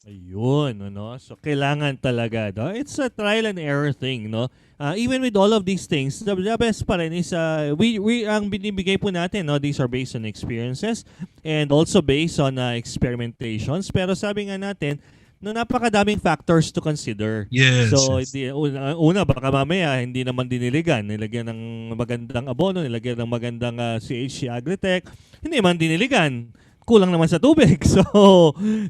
Ayun, no? So kailangan talaga, no? It's a trial and error thing, no? Even with all of these things, the best pa rin is we ang binibigay po natin, no? These are based on experiences and also based on experimentations. Pero sabi nga natin, no, napakadaming factors to consider. Yes. So, yes. una, baka mamaya hindi naman diniligan. Nilagyan ng magandang abono, nilagyan ng magandang CHC AGRITECH, hindi man diniligan. Kulang naman sa tubig. So,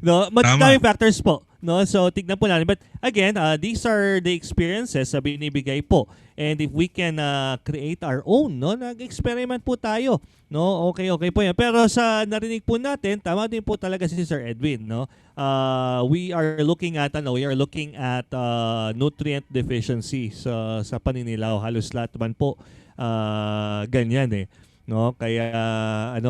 no, madaming factors po. No? So, tignan po natin. But again, these are the experiences na binibigay po. And if we can create our own, no, nag-experiment po tayo. No, okay po yan. Pero sa narinig po natin, tama din po talaga si Sir Edwin, no? We are looking at nutrient deficiency sa paninilaw. Halos lahat man po ganyan eh. No, kaya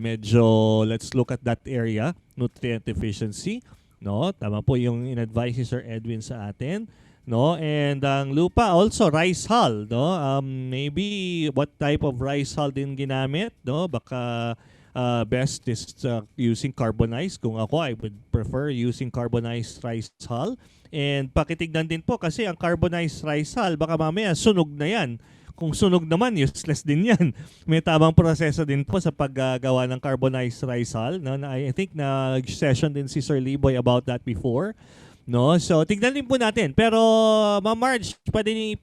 medyo let's look at that area, nutrient deficiency, no? Tama po yung in-advise ni Sir Edwin sa atin, no? And ang lupa also rice hull, no? Maybe what type of rice hull din ginamit, no? Baka best is using carbonized. Kung ako, I would prefer using carbonized rice hull. And pakitignan din po kasi ang carbonized rice hull baka mamaya sunog na yan. Kung sunog naman, useless din yan. May tamang proseso din po sa paggawa ng carbonized rice hull. No? I think nag-session din si Sir Liboy about that before. No? So, tignan din po natin. Pero, Ma'am Marge, pwede niyo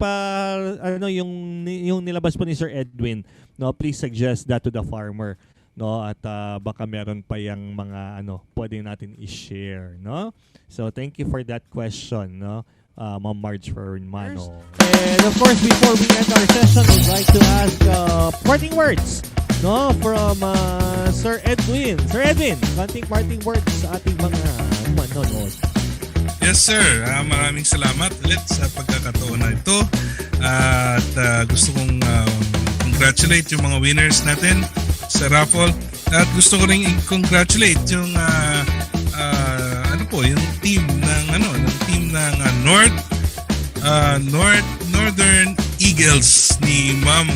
yung nilabas po ni Sir Edwin. No? Please suggest that to the farmer. No? At baka meron pa yung mga pwede natin i-share. No? So, thank you for that question. No? Ma'am Marge Fermano. And of course, before we end our session, we'd like to ask parting words, no, from Sir Edwin. Sir Edwin, konting parting words sa ating mga manonood. Yes, sir. Maraming salamat ulit sa pagkakataon na ito. At gusto kong congratulate yung mga winners natin sa raffle. At gusto ko rin i-congratulate yung yung team ng Northern Eagles ni Ma'am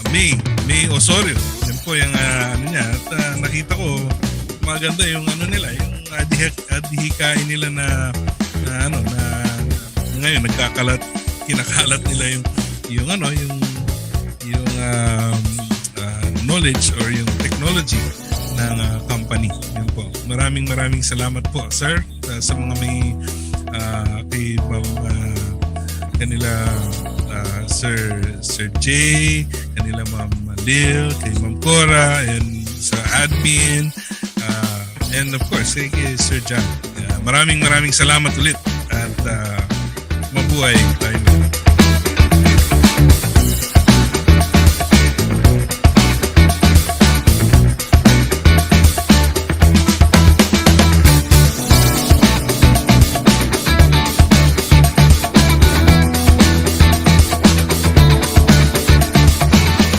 May Osorio. Yan po yung niya. At nakita ko maganda yung nila, yung adhikain nila na ngayon kinakalat nila yung knowledge or yung technology ng company. Yun po. Maraming salamat po, sir, sa mga may kay kanila Sir Jay, kanila Ma'am Lil, kay Ma'am Cora, and sa admin, and of course kay Sir John. Maraming salamat ulit at mabuhay tayo.